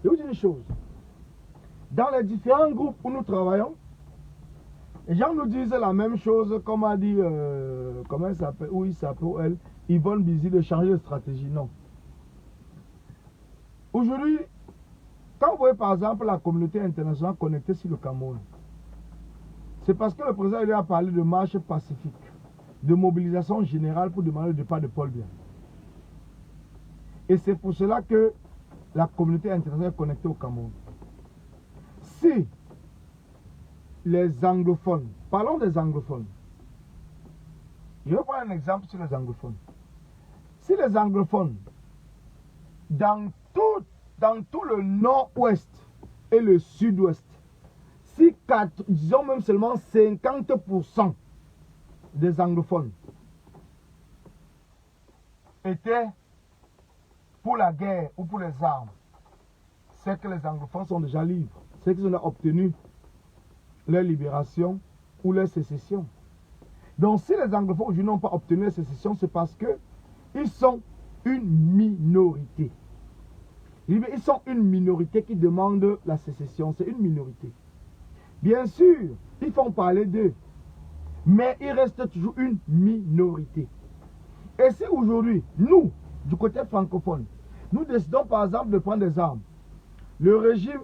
Je vais vous dire une chose. Dans les différents groupes où nous travaillons, les gens nous disent la même chose, comme a dit, comment elle s'appelle, où il s'appelle, elle, Yvonne Bizi, de changer de stratégie. Non. Aujourd'hui, quand vous voyez par exemple la communauté internationale connectée sur le Cameroun, c'est parce que le président lui a parlé de marche pacifique, de mobilisation générale pour demander le départ de Paul Biya. Et c'est pour cela que la communauté internationale est connectée au Cameroun. Si les anglophones, parlons des anglophones, je vais prendre un exemple sur les anglophones. Si les anglophones, dans tout le nord-ouest et le sud-ouest, si disons même seulement 50% des anglophones étaient pour la guerre ou pour les armes, c'est que les anglophones sont déjà libres, c'est qu'ils ont obtenu leur libération ou leur sécession. Donc si les anglophones aujourd'hui n'ont pas obtenu leur sécession, c'est parce qu'ils sont une minorité. Ils sont une minorité qui demande la sécession, c'est une minorité. Bien sûr, ils font parler d'eux, mais il reste toujours une minorité. Et si aujourd'hui, nous, du côté francophone, nous décidons par exemple de prendre des armes, le régime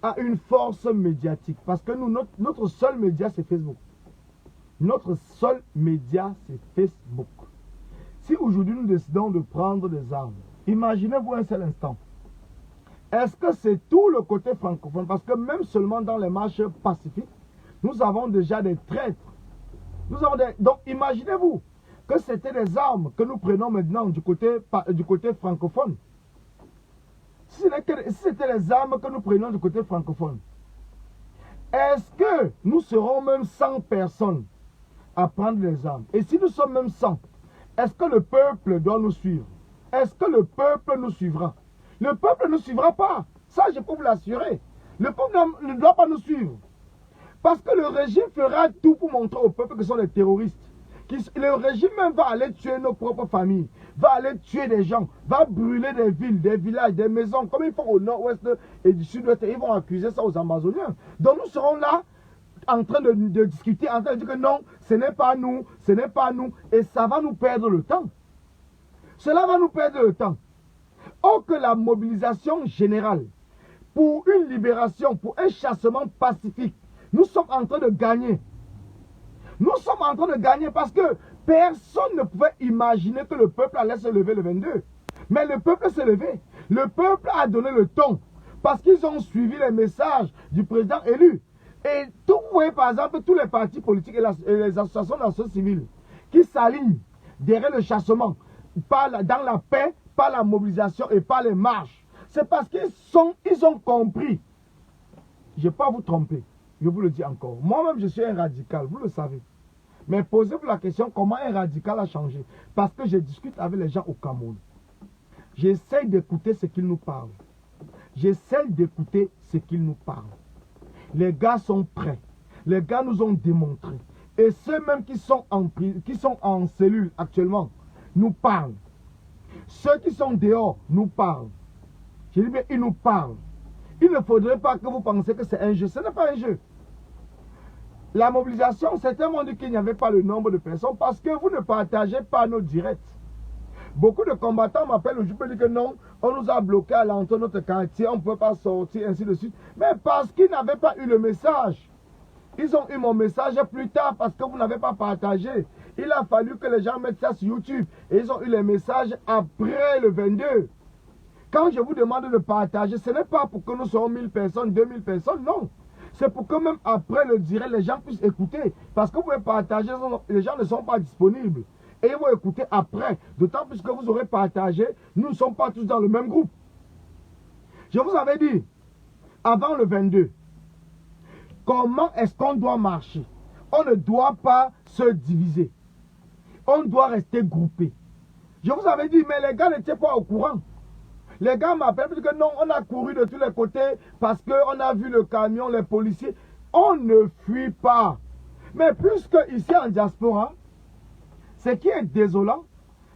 a une force médiatique, parce que nous, notre seul média, c'est Facebook. Notre seul média, c'est Facebook. Si aujourd'hui nous décidons de prendre des armes, imaginez-vous un seul instant. Est-ce que c'est tout le côté francophone? Parce que même seulement dans les marches pacifiques, nous avons déjà des traîtres. Donc imaginez-vous que c'était des armes que nous prenons maintenant du côté francophone. Si c'était les armes que nous prenons du côté francophone, est-ce que nous serons même 100 personnes à prendre les armes? Et si nous sommes même 100, est-ce que le peuple doit nous suivre? Est-ce que le peuple nous suivra? Le peuple ne suivra pas. Ça, je peux vous l'assurer. Le peuple ne doit pas nous suivre. Parce que le régime fera tout pour montrer au peuple que ce sont des terroristes. Le régime même va aller tuer nos propres familles, va aller tuer des gens, va brûler des villes, des villages, des maisons, comme ils font au nord-ouest et du sud-ouest. Ils vont accuser ça aux Amazoniens. Donc nous serons là en train de discuter, en train de dire que non, ce n'est pas nous, ce n'est pas nous. Et ça va nous perdre le temps. Cela va nous perdre le temps. Or que la mobilisation générale pour une libération, pour un chassement pacifique, nous sommes en train de gagner. Nous sommes en train de gagner parce que personne ne pouvait imaginer que le peuple allait se lever le 22. Mais le peuple s'est levé. Le peuple a donné le ton parce qu'ils ont suivi les messages du président élu. Et tout, vous voyez par exemple tous les partis politiques et les associations de la société civile qui s'alignent derrière le chassement, dans la paix, par la mobilisation et par les marches. C'est parce qu'ils ont compris. Je ne vais pas vous tromper, je vous le dis encore. Moi-même, je suis un radical, vous le savez. Mais posez-vous la question, comment un radical a changé? Parce que je discute avec les gens au Cameroun. J'essaie d'écouter ce qu'ils nous parlent. J'essaie d'écouter ce qu'ils nous parlent. Les gars sont prêts. Les gars nous ont démontré. Et ceux même qui sont en cellule actuellement nous parlent. Ceux qui sont dehors nous parlent. Je dis bien, ils nous parlent. Il ne faudrait pas que vous pensiez que c'est un jeu. Ce n'est pas un jeu. La mobilisation, certains m'ont dit qu'il n'y avait pas le nombre de personnes parce que vous ne partagez pas nos directs. Beaucoup de combattants m'appellent aujourd'hui pour dire que non, on nous a bloqué à l'entrée de notre quartier, on ne peut pas sortir, ainsi de suite. Mais parce qu'ils n'avaient pas eu le message. Ils ont eu mon message plus tard parce que vous n'avez pas partagé. Il a fallu que les gens mettent ça sur YouTube. Et ils ont eu les messages après le 22. Quand je vous demande de partager, ce n'est pas pour que nous soyons 1000 personnes, 2000 personnes, non. C'est pour que même après le direct, les gens puissent écouter. Parce que vous pouvez partager, les gens ne sont pas disponibles. Et ils vont écouter après. D'autant plus que vous aurez partagé, nous ne sommes pas tous dans le même groupe. Je vous avais dit, avant le 22, comment est-ce qu'on doit marcher? On ne doit pas se diviser. On doit rester groupé. Je vous avais dit, mais les gars n'étaient pas au courant. Les gars m'appellent parce que non, on a couru de tous les côtés parce qu'on a vu le camion, les policiers. On ne fuit pas. Mais puisque ici en diaspora, ce qui est désolant,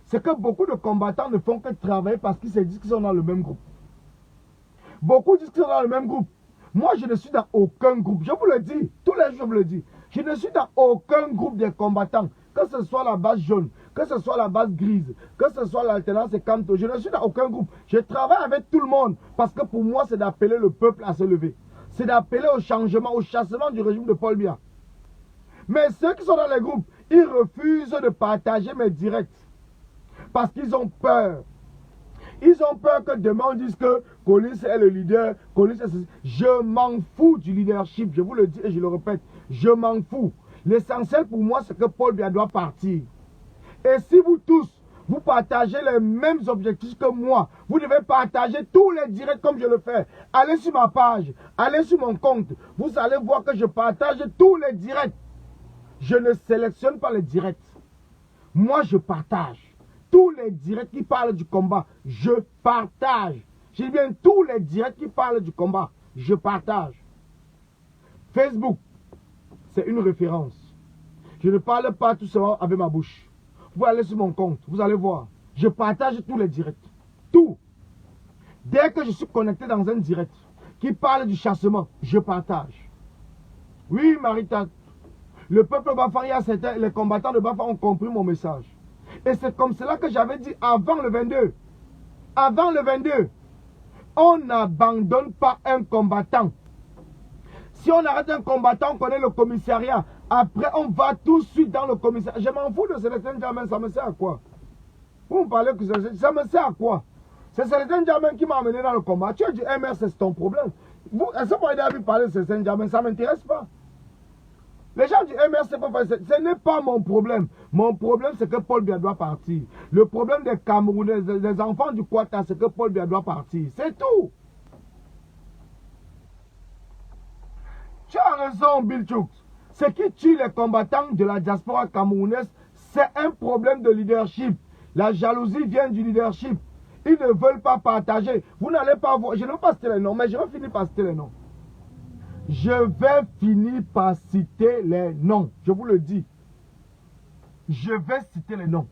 c'est que beaucoup de combattants ne font que travailler parce qu'ils se disent qu'ils sont dans le même groupe. Beaucoup disent qu'ils sont dans le même groupe. Moi, je ne suis dans aucun groupe. Je vous le dis, tous les jours, je vous le dis. Je ne suis dans aucun groupe des combattants. Que ce soit la base jaune, que ce soit la base grise, que ce soit l'alternance et Canto. Je ne suis dans aucun groupe. Je travaille avec tout le monde. Parce que pour moi, c'est d'appeler le peuple à se lever. C'est d'appeler au changement, au chassement du régime de Paul Biya. Mais ceux qui sont dans les groupes, ils refusent de partager mes directs. Parce qu'ils ont peur. Ils ont peur que demain on dise que Collins est le leader. Collins est... Je m'en fous du leadership. Je vous le dis et je le répète. Je m'en fous. L'essentiel pour moi, c'est que Paul Biya doit partir. Et si vous tous, vous partagez les mêmes objectifs que moi, vous devez partager tous les directs comme je le fais. Allez sur ma page, allez sur mon compte. Vous allez voir que je partage tous les directs. Je ne sélectionne pas les directs. Moi, je partage. Tous les directs qui parlent du combat, je partage. Je dis bien tous les directs qui parlent du combat, je partage. Facebook, c'est une référence. Je ne parle pas tout simplement avec ma bouche. Vous allez sur mon compte, vous allez voir. Je partage tous les directs. Tout. Dès que je suis connecté dans un direct qui parle du chassement, je partage. Oui, Marita, le peuple Bafang, les combattants de Bafang ont compris mon message. Et c'est comme cela que j'avais dit avant le 22. Avant le 22, on n'abandonne pas un combattant. Si on arrête un combattant, on connaît le commissariat. Après, on va tout de suite dans le commissariat. Je m'en fous de Célestin Djamène, ça me sert à quoi? Vous me parlez que ça me sert à quoi? C'est Célestin Djamène qui m'a amené dans le combat. Tu as dit MR, c'est ton problème. Est-ce que vous avez parlé de Célestin Djamène? Ça ne m'intéresse pas. Les gens du MR, ce n'est pas mon problème. Mon problème, c'est que Paul Biya doit partir. Le problème des Camerounais, des enfants du Kwata, c'est que Paul Biya doit partir. C'est tout. Tu as raison, Bill Chouk. Ce qui tue les combattants de la diaspora camerounaise, c'est un problème de leadership. La jalousie vient du leadership. Ils ne veulent pas partager. Vous n'allez pas voir. Je ne vais pas citer les noms, mais je vais finir par citer les noms. Je vais finir par citer les noms. Je vous le dis. Je vais citer les noms.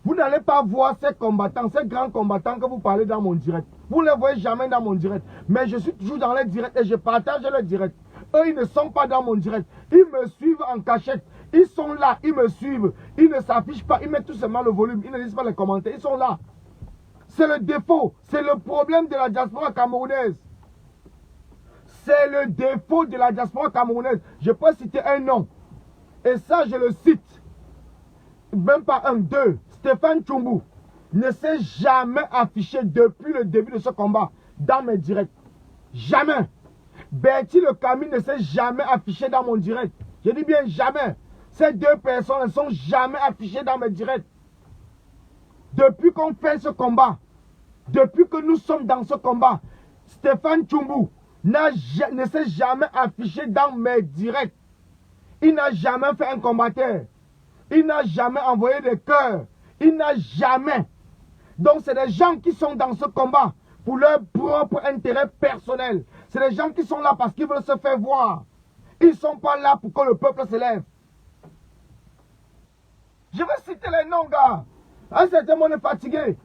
Vous n'allez pas voir ces combattants, ces grands combattants que vous parlez dans mon direct. Vous ne les voyez jamais dans mon direct. Mais je suis toujours dans les directs et je partage les directs. Eux, ils ne sont pas dans mon direct. Ils me suivent en cachette. Ils sont là, ils me suivent. Ils ne s'affichent pas, ils mettent tout simplement le volume. Ils ne lisent pas les commentaires. Ils sont là. C'est le défaut. C'est le problème de la diaspora camerounaise. C'est le défaut de la diaspora camerounaise. Je peux citer un nom. Et ça, je le cite. Même pas un, deux. Stéphane Tchoumbou ne s'est jamais affiché depuis le début de ce combat dans mes directs. Jamais. Bertie le Camus ne s'est jamais affiché dans mon direct. Je dis bien jamais. Ces deux personnes ne sont jamais affichées dans mes directs. Depuis qu'on fait ce combat, depuis que nous sommes dans ce combat, Stéphane Tchoumbou ne s'est jamais affiché dans mes directs. Il n'a jamais fait un combatteur. Il n'a jamais envoyé des cœurs. Il n'a jamais. Donc c'est des gens qui sont dans ce combat pour leur propre intérêt personnel. C'est des gens qui sont là parce qu'ils veulent se faire voir. Ils ne sont pas là pour que le peuple s'élève. Je vais citer les noms, gars. À un certain moment, on est fatigué.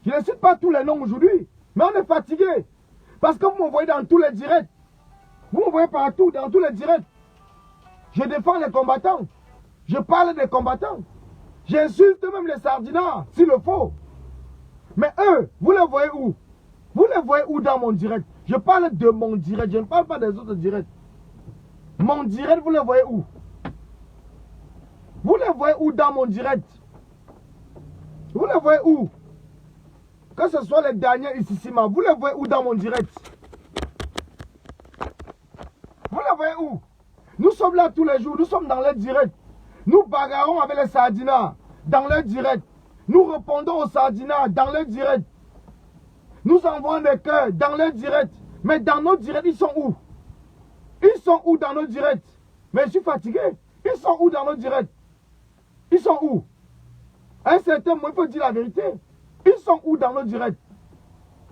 Je ne cite pas tous les noms aujourd'hui, mais on est fatigué. Parce que vous me voyez dans tous les directs. Vous me voyez partout, dans tous les directs. Je défends les combattants. Je parle des combattants. J'insulte même les sardinards, s'il le faut. Mais eux, vous les voyez où? Vous les voyez où dans mon direct? Je parle de mon direct, je ne parle pas des autres directs. Mon direct, vous les voyez où? Vous les voyez où dans mon direct? Vous les voyez où? Que ce soit les derniers ici, vous les voyez où dans mon direct? Vous les voyez où? Nous sommes là tous les jours, nous sommes dans les directs. Nous bagarrons avec les sardinards dans les directs. Nous répondons aux sardinards dans les directs. Nous envoyons des cœurs dans les directs. Mais dans nos directs, ils sont où? Ils sont où dans nos directs? Mais je suis fatigué. Ils sont où dans nos directs? Ils sont où? À un certain moment, il faut dire la vérité. Ils sont où dans nos directs?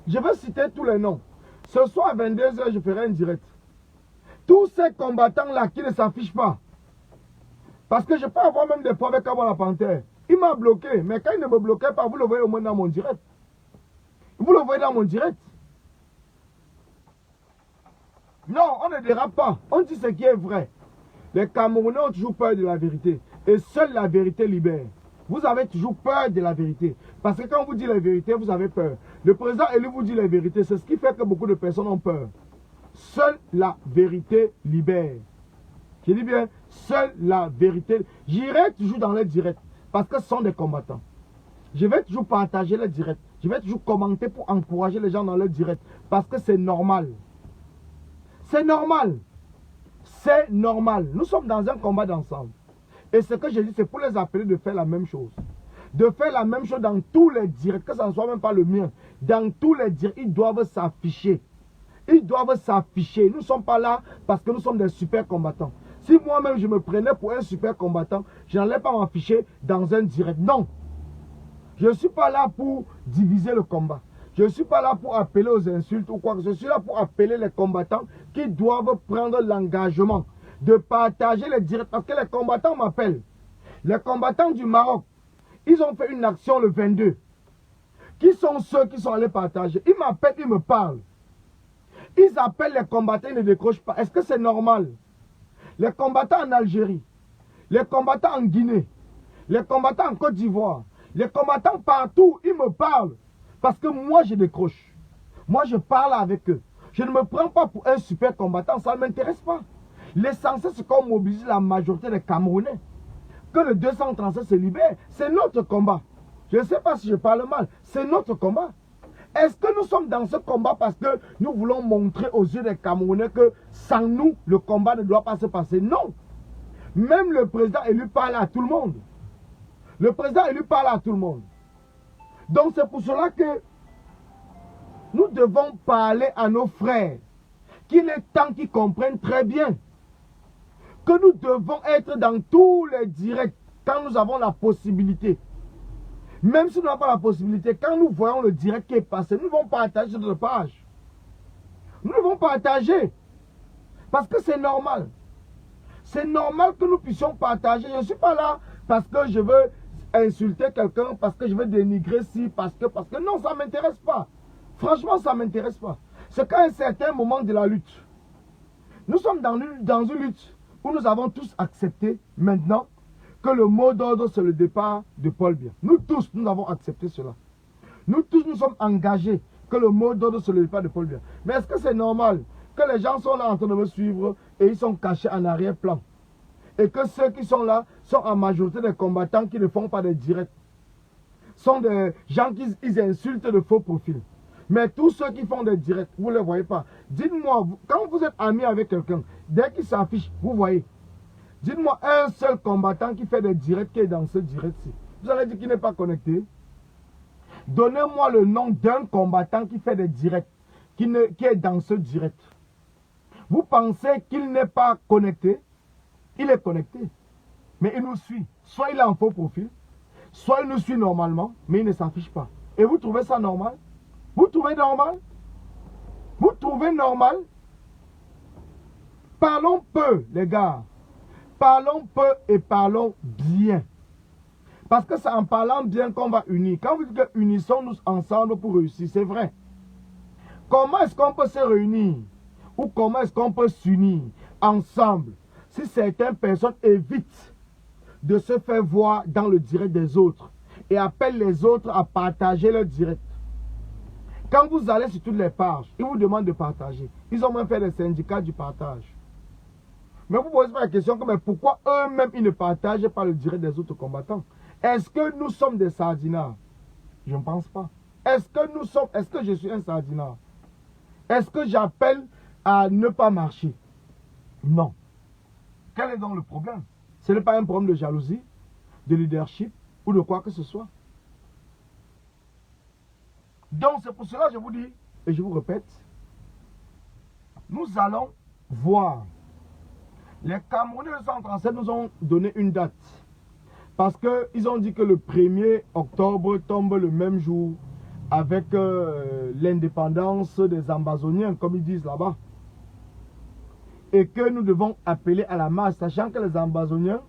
Je vais citer tous les noms. Ce soir à 22 h, je ferai un direct. Tous ces combattants-là qui ne s'affichent pas. Parce que je peux avoir même des problèmes avec la Panthère. Il m'a bloqué. Mais quand il ne me bloquait pas, vous le voyez au moins dans mon direct. Vous le voyez dans mon direct. Non, on ne dérape pas. On dit ce qui est vrai. Les Camerounais ont toujours peur de la vérité. Et seule la vérité libère. Vous avez toujours peur de la vérité. Parce que quand on vous dit la vérité, vous avez peur. Le président élu vous dit la vérité. C'est ce qui fait que beaucoup de personnes ont peur. Seule la vérité libère. Je dis bien, seule la vérité. J'irai toujours dans les directs. Parce que ce sont des combattants. Je vais toujours partager les directs. Je vais toujours commenter pour encourager les gens dans les directs. Parce que c'est normal. C'est normal. C'est normal. Nous sommes dans un combat d'ensemble. Et ce que je dis, c'est pour les appeler de faire la même chose. De faire la même chose dans tous les directs, que ce ne soit même pas le mien. Dans tous les directs, ils doivent s'afficher. Ils doivent s'afficher. Nous ne sommes pas là parce que nous sommes des super combattants. Si moi-même je me prenais pour un super combattant, je n'allais pas m'afficher dans un direct. Non. Je ne suis pas là pour diviser le combat. Je ne suis pas là pour appeler aux insultes ou quoi. Je suis là pour appeler les combattants qui doivent prendre l'engagement de partager les directs. Parce que les combattants m'appellent. Les combattants du Maroc, ils ont fait une action le 22. Qui sont ceux qui sont allés partager? Ils m'appellent, ils me parlent. Ils appellent les combattants, ils ne décrochent pas. Est-ce que c'est normal? Les combattants en Algérie, les combattants en Guinée, les combattants en Côte d'Ivoire, les combattants partout, ils me parlent. Parce que moi, je décroche. Moi, je parle avec eux. Je ne me prends pas pour un super combattant, ça ne m'intéresse pas. L'essentiel, c'est qu'on mobilise la majorité des Camerounais. Que le 237 se libère, c'est notre combat. Je ne sais pas si je parle mal, c'est notre combat. Est-ce que nous sommes dans ce combat parce que nous voulons montrer aux yeux des Camerounais que sans nous, le combat ne doit pas se passer? Non. Même le président élu parle à tout le monde. Le président élu parle à tout le monde. Donc c'est pour cela que nous devons parler à nos frères qu'il est temps qu'ils comprennent très bien que nous devons être dans tous les directs quand nous avons la possibilité. Même si nous n'avons pas la possibilité, quand nous voyons le direct qui est passé, nous devons partager sur notre page. Nous devons partager. Parce que c'est normal. C'est normal que nous puissions partager. Je ne suis pas là parce que je veux insulter quelqu'un, parce que je veux dénigrer si, parce que non, ça ne m'intéresse pas. Franchement, ça ne m'intéresse pas. C'est qu'à un certain moment de la lutte, nous sommes dans une lutte où nous avons tous accepté maintenant que le mot d'ordre, c'est le départ de Paul Biya. Nous tous, nous avons accepté cela. Nous tous, nous sommes engagés que le mot d'ordre, c'est le départ de Paul Biya. Mais est-ce que c'est normal que les gens sont là en train de me suivre et ils sont cachés en arrière-plan? Et que ceux qui sont là sont en majorité des combattants qui ne font pas de directs. Sont des gens qui ils insultent de faux profils. Mais tous ceux qui font des directs, vous ne les voyez pas. Dites-moi, quand vous êtes ami avec quelqu'un, dès qu'il s'affiche, vous voyez. Dites-moi un seul combattant qui fait des directs, qui est dans ce direct-ci. Vous allez dire qu'il n'est pas connecté. Donnez-moi le nom d'un combattant qui fait des directs, qui est dans ce direct. Vous pensez qu'il n'est pas connecté? Il est connecté. Mais il nous suit. Soit il a un faux profil, soit il nous suit normalement, mais il ne s'affiche pas. Et vous trouvez ça normal? Vous trouvez normal? Vous trouvez normal? Parlons peu, les gars. Parlons peu et parlons bien. Parce que c'est en parlant bien qu'on va unir. Quand vous dites que unissons-nous ensemble pour réussir, c'est vrai. Comment est-ce qu'on peut se réunir? Ou comment est-ce qu'on peut s'unir ensemble si certaines personnes évitent de se faire voir dans le direct des autres et appellent les autres à partager leur direct? Quand vous allez sur toutes les pages, ils vous demandent de partager. Ils ont même fait des syndicats du partage. Mais vous posez pas la question comme pourquoi eux-mêmes ils ne partagent pas le direct des autres combattants? Est-ce que nous sommes des sardinards? Je ne pense pas. Est-ce que je suis un sardinard? Est-ce que j'appelle à ne pas marcher? Non. Quel est donc le problème? Ce n'est pas un problème de jalousie, de leadership ou de quoi que ce soit. Donc c'est pour cela que je vous dis, et je vous répète, nous allons voir. Les Camerounais de 137 nous ont donné une date. Parce qu'ils ont dit que le 1er octobre tombe le même jour avec l'indépendance des Ambazoniens, comme ils disent là-bas. Et que nous devons appeler à la marche, sachant que les Ambazoniens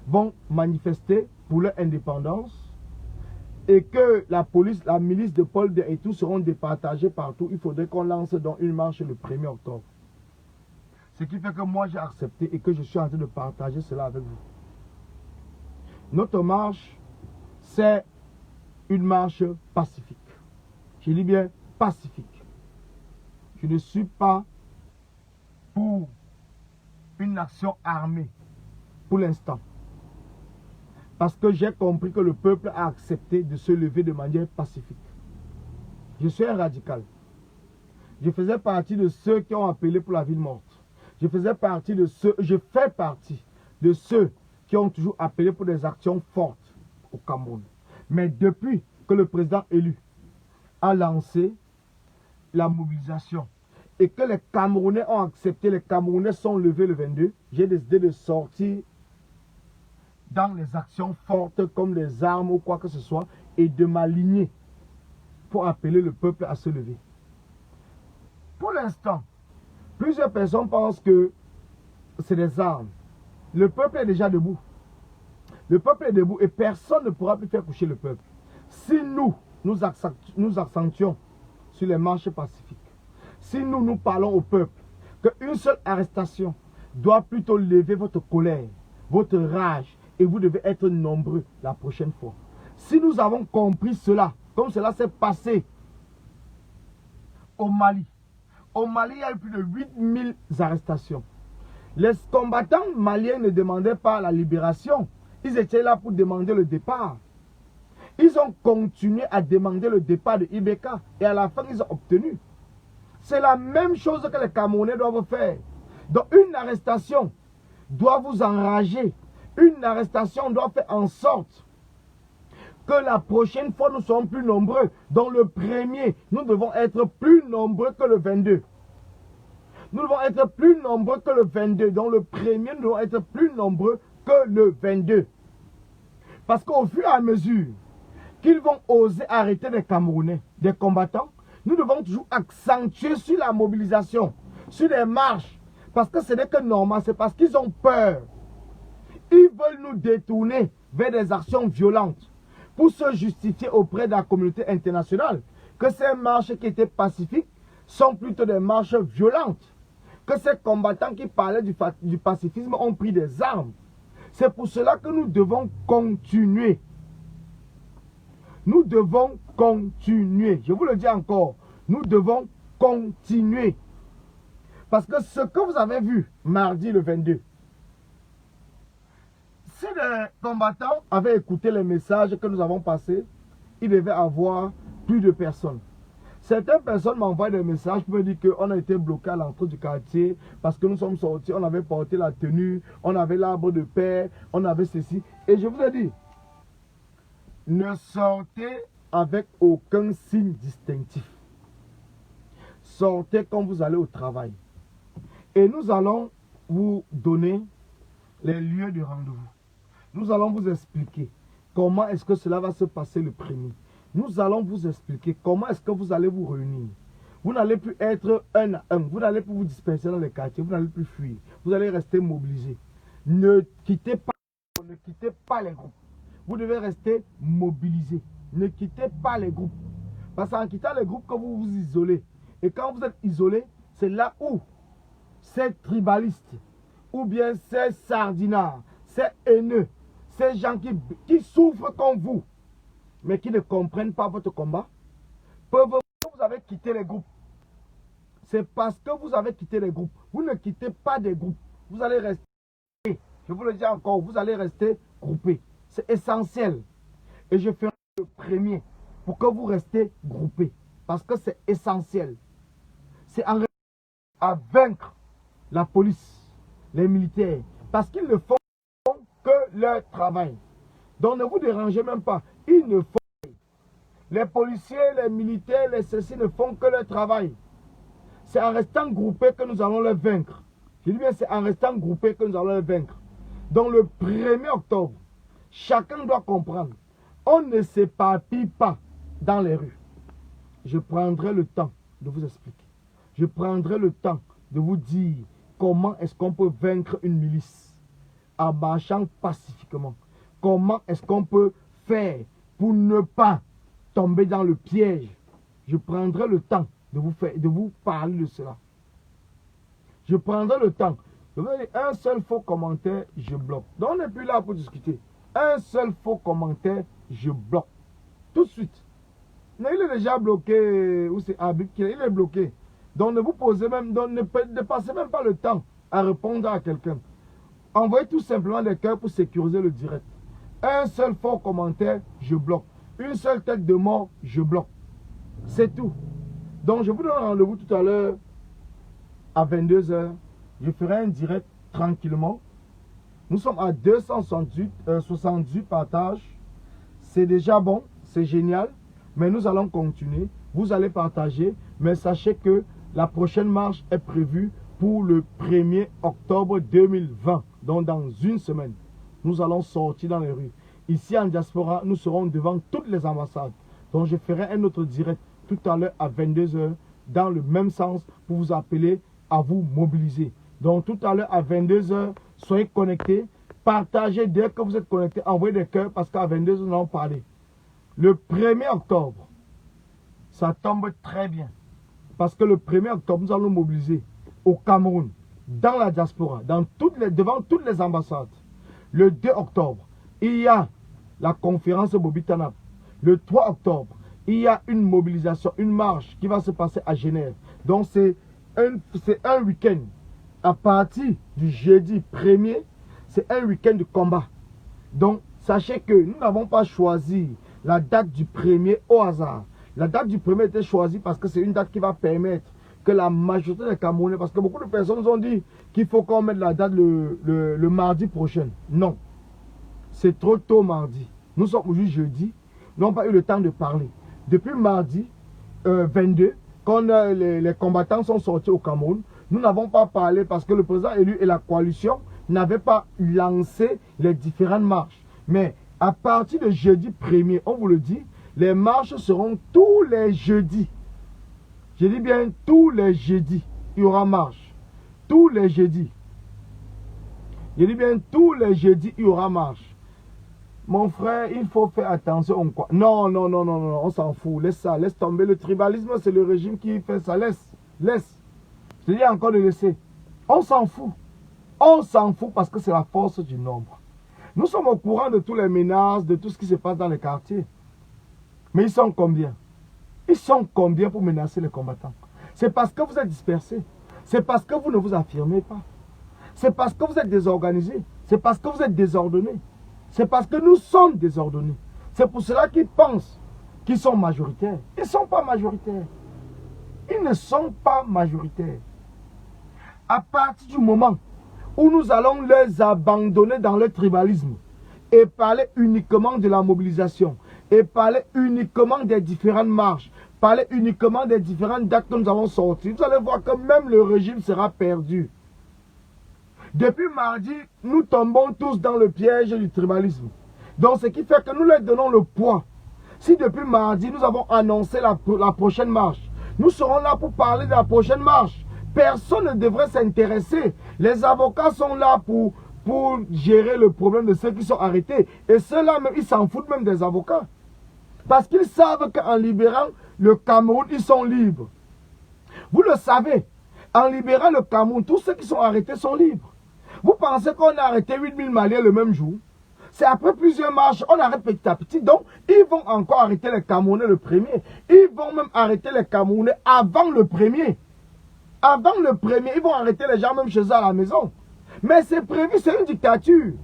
vont manifester pour leur indépendance. Et que la police, la milice de Paul et tout seront départagés partout. Il faudrait qu'on lance donc une marche le 1er octobre. Ce qui fait que moi j'ai accepté et que je suis en train de partager cela avec vous. Notre marche, c'est une marche pacifique. Je dis bien pacifique. Je ne suis pas pour une action armée pour l'instant. Parce que j'ai compris que le peuple a accepté de se lever de manière pacifique. Je suis un radical. Je faisais partie de ceux qui ont appelé pour la ville morte. Je fais partie de ceux qui ont toujours appelé pour des actions fortes au Cameroun. Mais depuis que le président élu a lancé la mobilisation et que les Camerounais ont accepté, les Camerounais sont levés le 22, j'ai décidé de sortir dans les actions fortes comme les armes ou quoi que ce soit et de m'aligner pour appeler le peuple à se lever. Pour l'instant, plusieurs personnes pensent que c'est des armes. Le peuple est déjà debout. Le peuple est debout et personne ne pourra plus faire coucher le peuple. Si nous accentuons sur les marches pacifiques, si nous parlons au peuple qu'une seule arrestation doit plutôt lever votre colère, votre rage, et vous devez être nombreux la prochaine fois. Si nous avons compris cela, comme cela s'est passé au Mali, il y a eu plus de 8000 arrestations. Les combattants maliens ne demandaient pas la libération. Ils étaient là pour demander le départ. Ils ont continué à demander le départ de Ibeka. Et à la fin, ils ont obtenu. C'est la même chose que les Camerounais doivent faire. Donc une arrestation doit vous enrager. Une arrestation doit faire en sorte que la prochaine fois, nous serons plus nombreux. Dans le 1er, nous devons être plus nombreux que le 22. Nous devons être plus nombreux que le 22. Dans le 1er, nous devons être plus nombreux que le 22. Parce qu'au fur et à mesure qu'ils vont oser arrêter les Camerounais, des combattants, nous devons toujours accentuer sur la mobilisation, sur les marches. Parce que ce n'est que normal, c'est parce qu'ils ont peur. Ils veulent nous détourner vers des actions violentes pour se justifier auprès de la communauté internationale que ces marches qui étaient pacifiques sont plutôt des marches violentes. Que ces combattants qui parlaient du pacifisme ont pris des armes. C'est pour cela que nous devons continuer. Nous devons continuer. Je vous le dis encore. Nous devons continuer. Parce que ce que vous avez vu mardi le 22, si les combattants avaient écouté les messages que nous avons passés, il devait avoir plus de personnes. Certaines personnes m'envoient des messages pour me dire qu'on a été bloqué à l'entrée du quartier parce que nous sommes sortis, on avait porté la tenue, on avait l'arbre de paix, on avait ceci. Et je vous ai dit, ne sortez avec aucun signe distinctif. Sortez quand vous allez au travail. Et nous allons vous donner les lieux de rendez-vous. Nous allons vous expliquer comment est-ce que cela va se passer le premier. Nous allons vous expliquer comment est-ce que vous allez vous réunir. Vous n'allez plus être un à un. Vous n'allez plus vous disperser dans les quartiers. Vous n'allez plus fuir. Vous allez rester mobilisés. Ne quittez pas les groupes. Vous devez rester mobilisés. Ne quittez pas les groupes. Parce qu'en quittant les groupes que vous vous isolez. Et quand vous êtes isolé, c'est là où ces tribalistes, ou bien ces sardinards, ces haineux, ces gens qui souffrent comme vous, mais qui ne comprennent pas votre combat, peuvent vous avez quitté les groupes. C'est parce que vous avez quitté les groupes. Vous ne quittez pas des groupes. Vous allez rester, je vous le dis encore, vous allez rester groupés. C'est essentiel. Et je ferai le premier pour que vous restez groupés. Parce que c'est essentiel. C'est en à vaincre la police, les militaires. Parce qu'ils ne font que leur travail. Donc ne vous dérangez même pas. Ils ne font. Les policiers, les militaires, les ceci ne font que leur travail. C'est en restant groupés que nous allons les vaincre. Je dis bien, c'est en restant groupés que nous allons les vaincre. Donc le 1er octobre, chacun doit comprendre. On ne s'éparpille pas dans les rues. Je prendrai le temps de vous expliquer. Je prendrai le temps de vous dire comment est-ce qu'on peut vaincre une milice en marchant pacifiquement. Comment est-ce qu'on peut faire pour ne pas tomber dans le piège. Je prendrai le temps de vous parler de cela. Je prendrai le temps. Je vous dire, un seul faux commentaire, je bloque. Donc on n'est plus là pour discuter. Un seul faux commentaire, je bloque. Tout de suite. Mais il est déjà bloqué, ou c'est Abib qui il est bloqué. Donc ne vous posez même, donc ne passez même pas le temps à répondre à quelqu'un. Envoyez tout simplement des cœurs pour sécuriser le direct. Un seul faux commentaire, je bloque. Une seule tête de mort, je bloque. C'est tout. Donc je vous donne rendez-vous tout à l'heure à 22 h. Je ferai un direct tranquillement. Nous sommes à 278 partages. C'est déjà bon, c'est génial. Mais nous allons continuer. Vous allez partager. Mais sachez que la prochaine marche est prévue pour le 1er octobre 2020. Donc dans une semaine, nous allons sortir dans les rues. Ici en diaspora, nous serons devant toutes les ambassades. Donc je ferai un autre direct tout à l'heure à 22 h dans le même sens pour vous appeler à vous mobiliser. Donc tout à l'heure à 22 h, soyez connectés. Partagez dès que vous êtes connectés. Envoyez des cœurs parce qu'à 22 h, nous allons parler. Le 1er octobre, ça tombe très bien. Parce que le 1er octobre, nous allons nous mobiliser au Cameroun, dans la diaspora, devant toutes les ambassades. Le 2 octobre, il y a la conférence Bobby Tanap. Le 3 octobre, il y a une mobilisation, une marche qui va se passer à Genève. Donc c'est un week-end. À partir du jeudi 1er, c'est un week-end de combat. Donc sachez que nous n'avons pas choisi la date du 1er au hasard. La date du 1er était choisie parce que c'est une date qui va permettre que la majorité des Camerounais, parce que beaucoup de personnes nous ont dit qu'il faut qu'on mette la date le mardi prochain. Non, c'est trop tôt mardi. Nous sommes aujourd'hui jeudi, nous n'avons pas eu le temps de parler. Depuis mardi 22, quand les combattants sont sortis au Cameroun, nous n'avons pas parlé parce que le président élu et la coalition n'avaient pas lancé les différentes marches. Mais à partir de jeudi 1er, on vous le dit, les marches seront tous les jeudis. Je dis bien tous les jeudis, il y aura marche. Tous les jeudis. Je dis bien tous les jeudis, il y aura marche. Mon frère, il faut faire attention. Quoi. Non, non, non, non, non, on s'en fout. Laisse ça, laisse tomber. Le tribalisme, c'est le régime qui fait ça. Laisse, laisse. Je te dis encore de laisser. On s'en fout. On s'en fout parce que c'est la force du nombre. Nous sommes au courant de tous les menaces, de tout ce qui se passe dans les quartiers. Mais ils sont combien? Ils sont combien pour menacer les combattants? C'est parce que vous êtes dispersés. C'est parce que vous ne vous affirmez pas. C'est parce que vous êtes désorganisés. C'est parce que vous êtes désordonnés. C'est parce que nous sommes désordonnés. C'est pour cela qu'ils pensent qu'ils sont majoritaires. Ils ne sont pas majoritaires. Ils ne sont pas majoritaires. À partir du moment où nous allons les abandonner dans le tribalisme et parler uniquement de la mobilisation et parler uniquement des différentes marches, parler uniquement des différentes dates que nous avons sorties, vous allez voir que même le régime sera perdu. Depuis mardi, nous tombons tous dans le piège du tribalisme. Donc, ce qui fait que nous leur donnons le poids. Si depuis mardi, nous avons annoncé la prochaine marche, nous serons là pour parler de la prochaine marche. Personne ne devrait s'intéresser. Les avocats sont là pour gérer le problème de ceux qui sont arrêtés. Et ceux-là, même, ils s'en foutent même des avocats. Parce qu'ils savent qu'en libérant le Cameroun, ils sont libres. Vous le savez, en libérant le Cameroun, tous ceux qui sont arrêtés sont libres. Vous pensez qu'on a arrêté 8000 Maliens le même jour? C'est après plusieurs marches, on arrête petit à petit. Donc, ils vont encore arrêter les Camerounais le premier. Ils vont même arrêter les Camerounais avant le premier. Avant le premier, ils vont arrêter les gens même chez eux à la maison. Mais c'est prévu, c'est une dictature.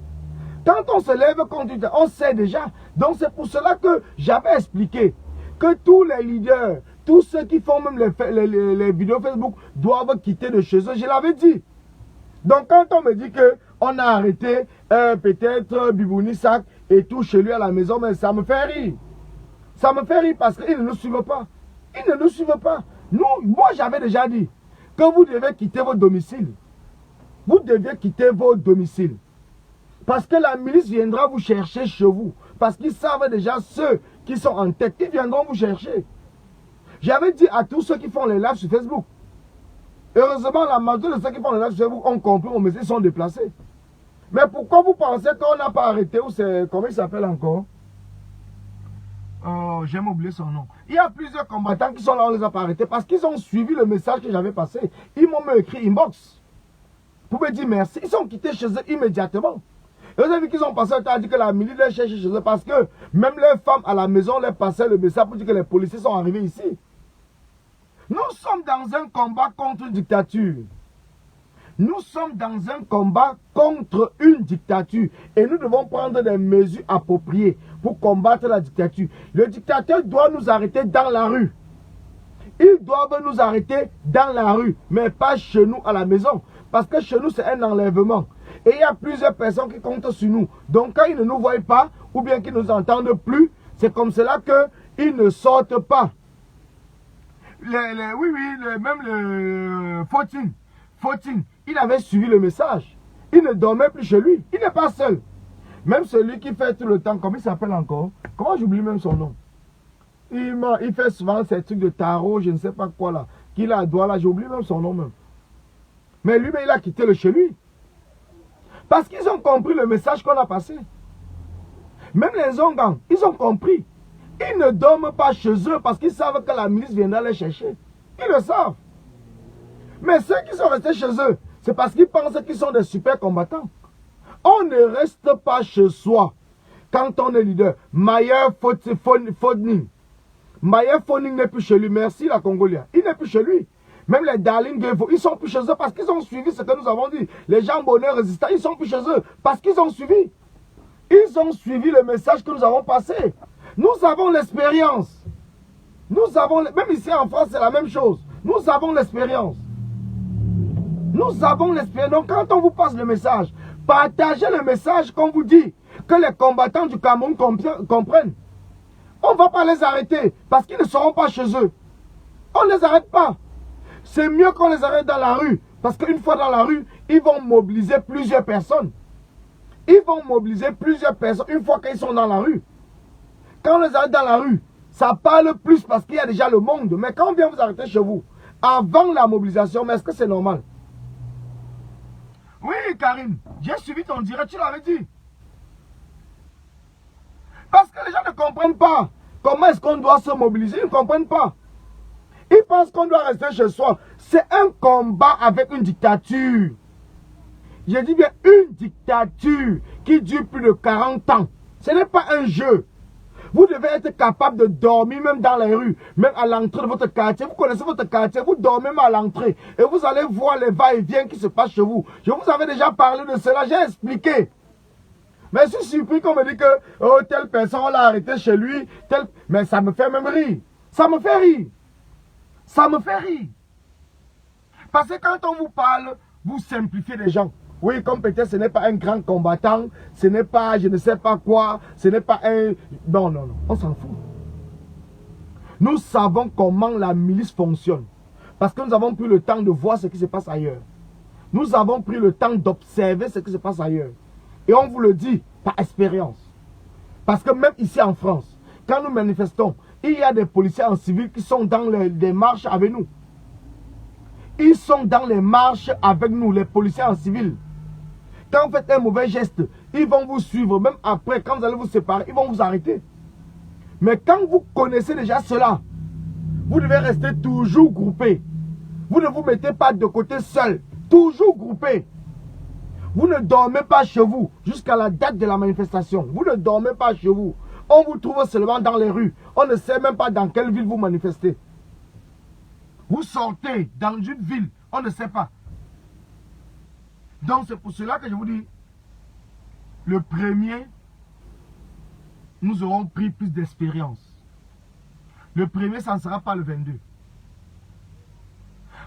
Quand on se lève contre une dictature, on sait déjà. Donc c'est pour cela que j'avais expliqué que tous les leaders, tous ceux qui font même les vidéos Facebook doivent quitter de chez eux. Je l'avais dit. Donc quand on me dit qu'on a arrêté peut-être Bibouni Sak et tout chez lui à la maison, mais ça me fait rire. Ça me fait rire parce qu'ils ne nous suivent pas. Ils ne nous suivent pas. Moi j'avais déjà dit que vous devez quitter votre domicile. Vous devez quitter vos domiciles. Parce que la milice viendra vous chercher chez vous. Parce qu'ils savent déjà ceux qui sont en tête. Ils viendront vous chercher. J'avais dit à tous ceux qui font les lives sur Facebook. Heureusement, la majorité de ceux qui font les lives sur Facebook ont compris, mais ils sont déplacés. Mais pourquoi vous pensez qu'on n'a pas arrêté ou c'est... Comment il s'appelle encore? J'ai oublié son nom. Il y a plusieurs combattants qui sont là, on les a pas arrêtés parce qu'ils ont suivi le message que j'avais passé. Ils m'ont même écrit inbox pour me dire merci. Ils sont quittés chez eux immédiatement. Et vous avez vu qu'ils ont passé le temps à dire que la milice les cherchait chez eux parce que même les femmes à la maison leur passaient le message pour dire que les policiers sont arrivés ici. Nous sommes dans un combat contre une dictature. Nous sommes dans un combat contre une dictature et nous devons prendre des mesures appropriées pour combattre la dictature. Le dictateur doit nous arrêter dans la rue. Ils doivent nous arrêter dans la rue, mais pas chez nous à la maison. Parce que chez nous, c'est un enlèvement. Et il y a plusieurs personnes qui comptent sur nous. Donc quand ils ne nous voient pas, ou bien qu'ils ne nous entendent plus, c'est comme cela qu'ils ne sortent pas. Même le Fautine, il avait suivi le message. Il ne dormait plus chez lui. Il n'est pas seul. Même celui qui fait tout le temps, comment il s'appelle encore? Comment j'oublie même son nom? Il fait souvent ces trucs de tarot, je ne sais pas quoi là. Qu'il a doigt là, j'oublie même son nom même. Mais lui, il a quitté le chez lui. Parce qu'ils ont compris le message qu'on a passé. Même les Ongans, ils ont compris. Ils ne dorment pas chez eux parce qu'ils savent que la milice viendra les chercher. Ils le savent. Mais ceux qui sont restés chez eux, c'est parce qu'ils pensent qu'ils sont des super combattants. On ne reste pas chez soi quand on est leader. Mayer Fodning. Mayer Fodning n'est plus chez lui. Merci la Congolien. Il n'est plus chez lui. Même les Darling Gevo, ils sont plus chez eux parce qu'ils ont suivi ce que nous avons dit. Les gens bonheur résistants, ils sont plus chez eux parce qu'ils ont suivi. Ils ont suivi le message que nous avons passé. Nous avons l'expérience. Même ici en France, c'est la même chose. Nous avons l'expérience. Nous avons l'expérience. Donc quand on vous passe le message, partagez le message qu'on vous dit, que les combattants du Cameroun comprennent. On ne va pas les arrêter parce qu'ils ne seront pas chez eux. On ne les arrête pas. C'est mieux qu'on les arrête dans la rue. Parce qu'une fois dans la rue, ils vont mobiliser plusieurs personnes. Ils vont mobiliser plusieurs personnes une fois qu'ils sont dans la rue. Quand on les arrête dans la rue, ça parle plus parce qu'il y a déjà le monde. Mais quand on vient vous arrêter chez vous, avant la mobilisation, mais est-ce que c'est normal? Oui, Karim, j'ai suivi ton direct, tu l'avais dit. Parce que les gens ne comprennent pas comment est-ce qu'on doit se mobiliser. Ils ne comprennent pas. Ils pensent qu'on doit rester chez soi. C'est un combat avec une dictature. Je dis bien une dictature qui dure plus de 40 ans. Ce n'est pas un jeu. Vous devez être capable de dormir même dans les rues, même à l'entrée de votre quartier. Vous connaissez votre quartier, vous dormez même à l'entrée. Et vous allez voir les va-et-vient qui se passent chez vous. Je vous avais déjà parlé de cela, j'ai expliqué. Mais je suis surpris qu'on me dit que oh, telle personne, on l'a arrêté chez lui. Mais ça me fait même rire. Ça me fait rire. Ça me fait rire. Parce que quand on vous parle, vous simplifiez les gens. Oui, comme peut-être ce n'est pas un grand combattant, ce n'est pas je ne sais pas quoi, ce n'est pas un... Non, non, non, on s'en fout. Nous savons comment la milice fonctionne. Parce que nous avons pris le temps de voir ce qui se passe ailleurs. Nous avons pris le temps d'observer ce qui se passe ailleurs. Et on vous le dit par expérience. Parce que même ici en France, quand nous manifestons, il y a des policiers en civil qui sont dans les marches avec nous. Ils sont dans les marches avec nous, les policiers en civil. Quand vous faites un mauvais geste, ils vont vous suivre. Même après, quand vous allez vous séparer, ils vont vous arrêter. Mais quand vous connaissez déjà cela, vous devez rester toujours groupé. Vous ne vous mettez pas de côté seul. Toujours groupé. Vous ne dormez pas chez vous jusqu'à la date de la manifestation. Vous ne dormez pas chez vous. On vous trouve seulement dans les rues. On ne sait même pas dans quelle ville vous manifestez. Vous sortez dans une ville, on ne sait pas. Donc c'est pour cela que je vous dis, le premier, nous aurons pris plus d'expérience. Le premier, ça ne sera pas le 22.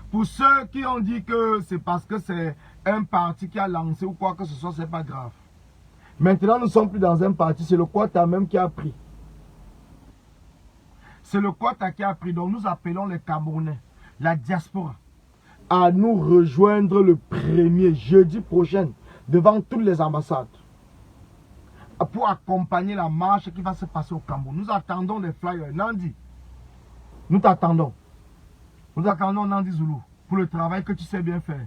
Pour ceux qui ont dit que c'est parce que c'est un parti qui a lancé ou quoi que ce soit, c'est pas grave. Maintenant, nous ne sommes plus dans un parti, c'est le Quata même qui a pris. C'est le Quata qui a pris. Donc nous appelons les Camerounais, la diaspora, à nous rejoindre le 1er jeudi prochain devant toutes les ambassades pour accompagner la marche qui va se passer au Cameroun. Nous attendons les flyers. Nandi, nous t'attendons. Nous attendons Nandi Zoulou pour le travail que tu sais bien faire.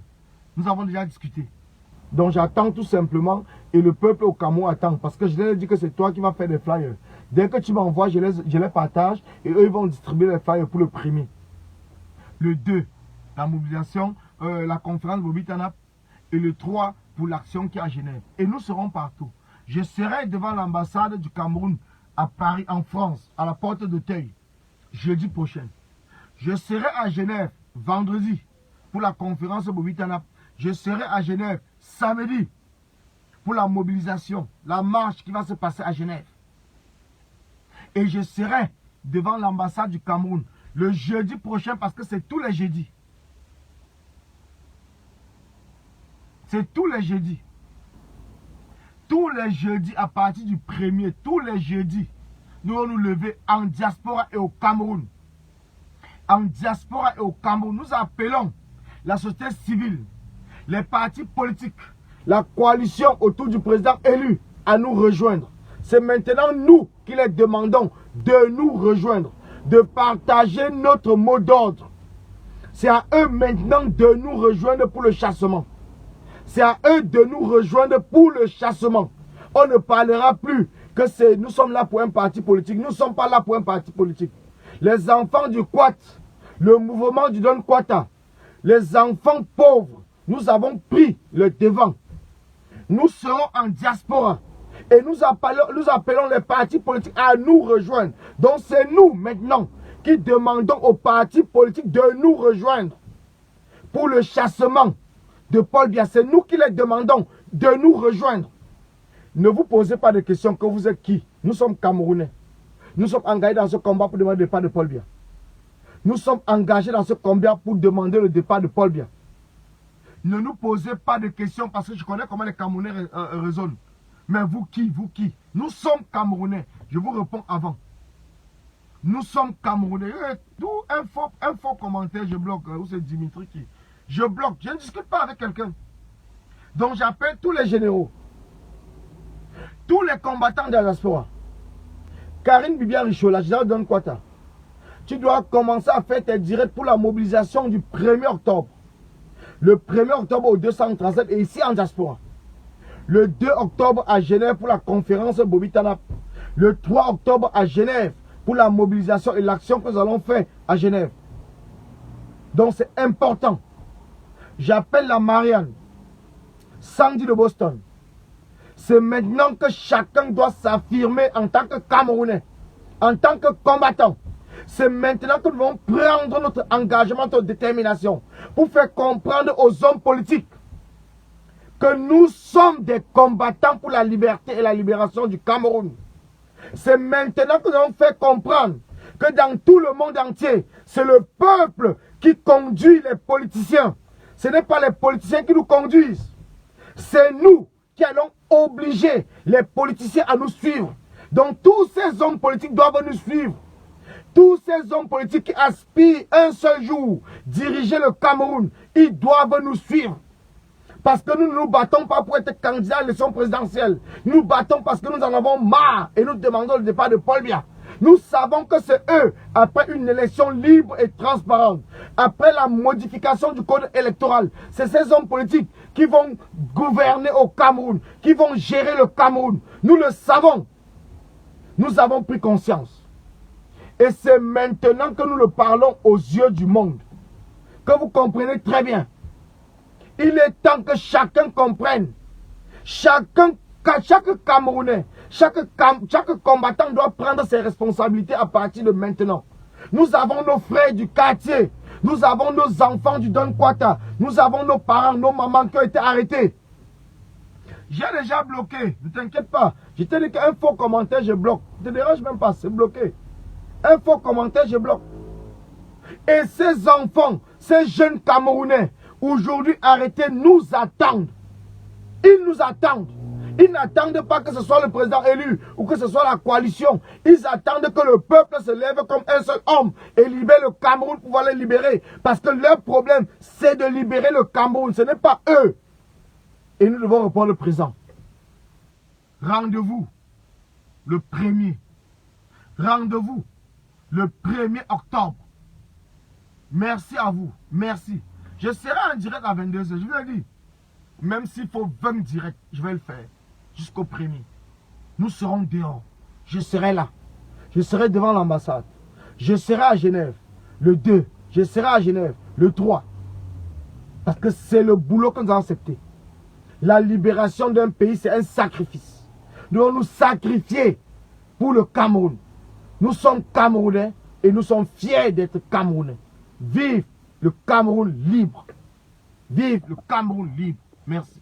Nous avons déjà discuté. Donc j'attends tout simplement et le peuple au Cameroun attend parce que je leur ai dit que c'est toi qui vas faire des flyers. Dès que tu m'envoies, je les partage et eux ils vont distribuer les flyers pour le 1er. Le 2, la mobilisation, la conférence Bobby Tanap et le 3 pour l'action qui est à Genève. Et nous serons partout. Je serai devant l'ambassade du Cameroun à Paris, en France, à la porte d'Auteuil, jeudi prochain. Je serai à Genève vendredi pour la conférence Bobby Tanap. Je serai à Genève samedi pour la mobilisation, la marche qui va se passer à Genève. Et je serai devant l'ambassade du Cameroun le jeudi prochain parce que c'est tous les jeudis. C'est tous les jeudis. Tous les jeudis à partir du 1er, tous les jeudis, nous allons nous lever en diaspora et au Cameroun. En diaspora et au Cameroun, nous appelons la société civile, les partis politiques, la coalition autour du président élu à nous rejoindre. C'est maintenant nous qui les demandons de nous rejoindre, de partager notre mot d'ordre. C'est à eux maintenant de nous rejoindre pour le chassement. C'est à eux de nous rejoindre pour le chassement. On ne parlera plus que nous sommes là pour un parti politique. Nous ne sommes pas là pour un parti politique. Les enfants du Quat, le mouvement du Don Quata, les enfants pauvres, nous avons pris le devant. Nous serons en diaspora. Et nous appelons les partis politiques à nous rejoindre. Donc c'est nous maintenant qui demandons aux partis politiques de nous rejoindre pour le chassement de Paul Biya. C'est nous qui les demandons de nous rejoindre. Ne vous posez pas de questions que vous êtes qui. Nous sommes Camerounais. Nous sommes engagés dans ce combat pour demander le départ de Paul Biya. Nous sommes engagés dans ce combat pour demander le départ de Paul Biya. Ne nous posez pas de questions parce que je connais comment les Camerounais raisonnent. Mais vous qui? Vous qui? Nous sommes Camerounais. Je vous réponds avant. Nous sommes Camerounais. D'où un faux commentaire, je bloque. Où c'est Dimitri qui? Je bloque. Je ne discute pas avec quelqu'un. Donc j'appelle tous les généraux. Tous les combattants de la diaspora. Karine Bibia-Richaud, la générale Don Quata. Tu dois commencer à faire tes directs pour la mobilisation du 1er octobre. Le 1er octobre au 237 et ici en diaspora. Le 2 octobre à Genève pour la conférence Bobby Tanap. Le 3 octobre à Genève pour la mobilisation et l'action que nous allons faire à Genève. Donc c'est important. J'appelle la Marianne, Sandy de Boston. C'est maintenant que chacun doit s'affirmer en tant que Camerounais, en tant que combattant. C'est maintenant que nous devons prendre notre engagement, notre détermination pour faire comprendre aux hommes politiques que nous sommes des combattants pour la liberté et la libération du Cameroun. C'est maintenant que nous allons faire comprendre que dans tout le monde entier, c'est le peuple qui conduit les politiciens. Ce n'est pas les politiciens qui nous conduisent. C'est nous qui allons obliger les politiciens à nous suivre. Donc tous ces hommes politiques doivent nous suivre. Tous ces hommes politiques qui aspirent un seul jour diriger le Cameroun, ils doivent nous suivre. Parce que nous ne nous battons pas pour être candidats à l'élection présidentielle. Nous nous battons parce que nous en avons marre et nous demandons le départ de Paul Biya. Nous savons que c'est eux, après une élection libre et transparente, après la modification du code électoral, c'est ces hommes politiques qui vont gouverner au Cameroun, qui vont gérer le Cameroun. Nous le savons. Nous avons pris conscience. Et c'est maintenant que nous le parlons aux yeux du monde. Que vous comprenez très bien. Il est temps que chacun comprenne. Chaque Camerounais, chaque combattant doit prendre ses responsabilités à partir de maintenant. Nous avons nos frères du quartier. Nous avons nos enfants du Don Kwata. Nous avons nos parents, nos mamans qui ont été arrêtés. J'ai déjà bloqué. Ne t'inquiète pas. Je t'ai dit qu'un faux commentaire, je bloque. Ne te dérange même pas, c'est bloqué. Un faux commentaire, je bloque. Et ces enfants, ces jeunes Camerounais, aujourd'hui arrêtés, nous attendent. Ils nous attendent. Ils n'attendent pas que ce soit le président élu ou que ce soit la coalition. Ils attendent que le peuple se lève comme un seul homme et libère le Cameroun pour pouvoir les libérer. Parce que leur problème, c'est de libérer le Cameroun. Ce n'est pas eux. Et nous devons répondre le présent. Rendez-vous le 1er. Rendez-vous le 1er octobre. Merci à vous. Merci. Je serai en direct à 22h. Je vous l'ai dit. Même s'il faut 20 directs, je vais le faire. Jusqu'au 1er. Nous serons dehors. Je serai là. Je serai devant l'ambassade. Je serai à Genève le 2. Je serai à Genève le 3. Parce que c'est le boulot que nous avons accepté. La libération d'un pays, c'est un sacrifice. Nous devons nous sacrifier pour le Cameroun. Nous sommes Camerounais et nous sommes fiers d'être Camerounais. Vive le Cameroun libre. Vive le Cameroun libre. Merci.